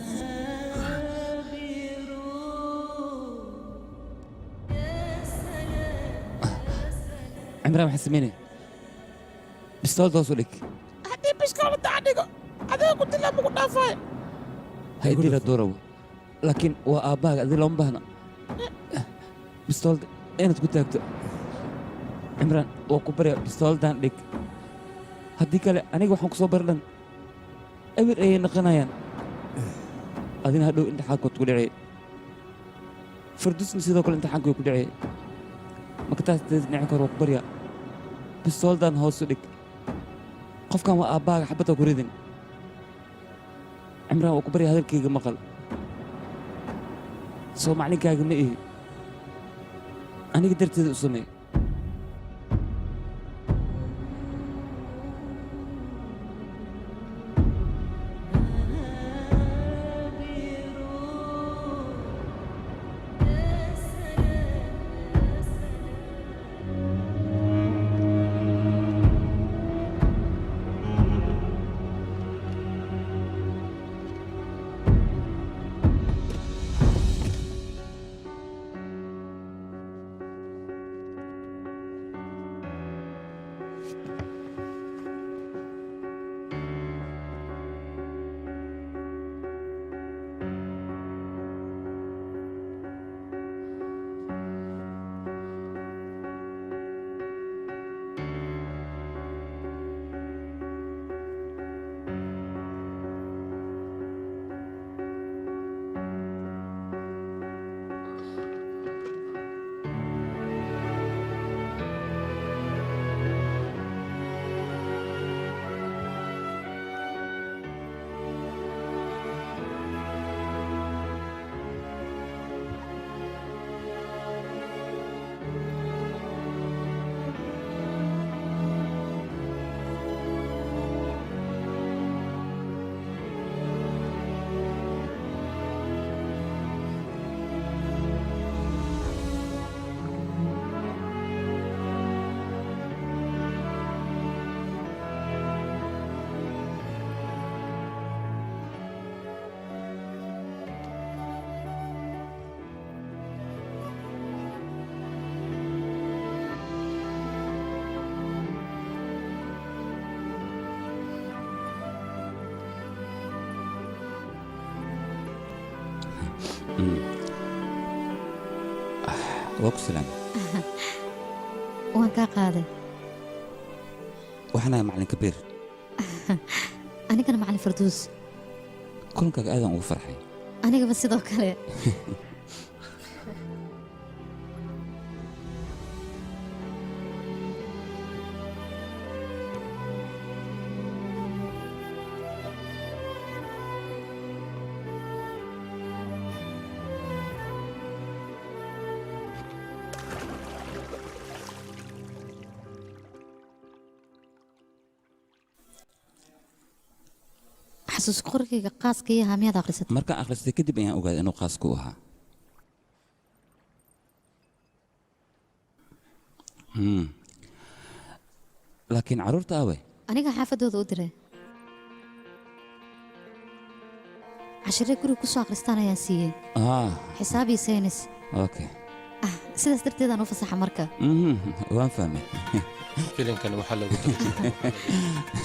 عمرها ما حسميني بستول توصلك هدي بسكولة عندك هذا قلت له ما كنت أفهم هيدي له دورة لكن وآباك هذه لهم بهنا بستول أين تقول تاكتو عمران وكبريا بستول دان لك هدي كله أنا وحنك صبر لن أبير أي نقنايان أدين هدو امتحان كنت تقول عي فردوس نسيدو كل امتحان كنت تقول عي ما كنت نعكر وكبريا بستول دان هوسلك qofkan waa aabbaaga xabadda ku ridin cimraan waa ku barya hadalkayga maqal soo maclinkaaga ma ihi aniga darteeda u samee وكو سلام waan kaa qaaday وحنا معلن كبير anigana macalin farduus كلنك آدم وفرحي anigaba sidoo kale xasuus qorkayga qaaska iyo haamiyaad akhrisatay markaan akhristay kadib ayaan ogaaday inuu qaas ku ahaa laakiin carruurta awe aniga xaafadooda u diray cashiree guriga ku soo akhristaan ayaan siiyey xisaab iyo saynis okay sidaas darteedaan u fasaxa marka waan fahmay filimkan waxaa lagu tarjumay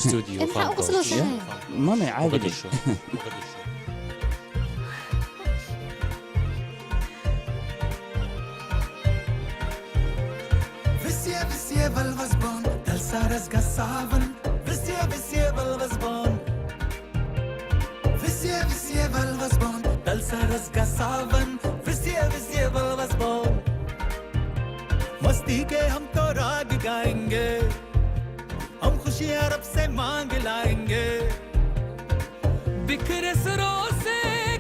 studio maxaa u qoslaysaa mama caadi Visie balvasbon, dal saras gasavan. Visie balvasbon. Visie balvasbon, dal saras gasavan. Visie balvasbon. मस्ती के हम तो राग गाएंगे, हम खुशियाँ रब से मांग लाएंगे. बिखरे सुरों से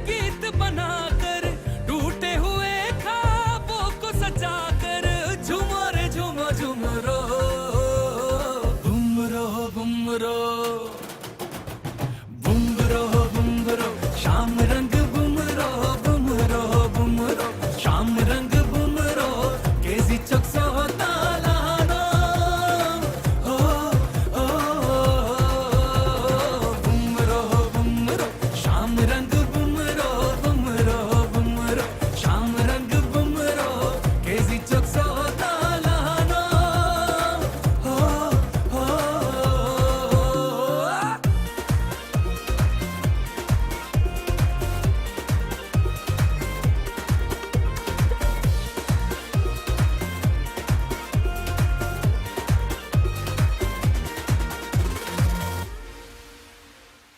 गीत बनाकर टूटे हुए ख्वाबों को सजाकर झूमो रे झूमो झूमरो बुमरो बुमरो बुमरो बुमरो शाम रंग बुमरो बुमरो बुमरो शाम रंग बुमरो केजी चक सो तालानो हो हो बुमरो बुमरो शाम रंग बुमरो बुमरो बुमरो शाम रंग बुमरो केजी चक सो तालानो हो हो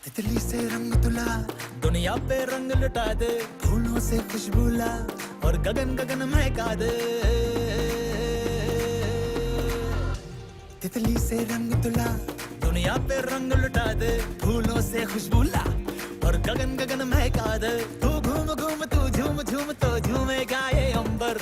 तितली से रंग तुला, दुनिया पे रंग लुटा दे. फूलों से खुशबू ला और गगन गगन महका दे. तितली से रंग तुला, दुनिया पे रंग लुटा दे. फूलों से खुशबू ला और गगन गगन महका दे. तू घूम घूम तू झूम झूम तो झूमेगा ये अंबर.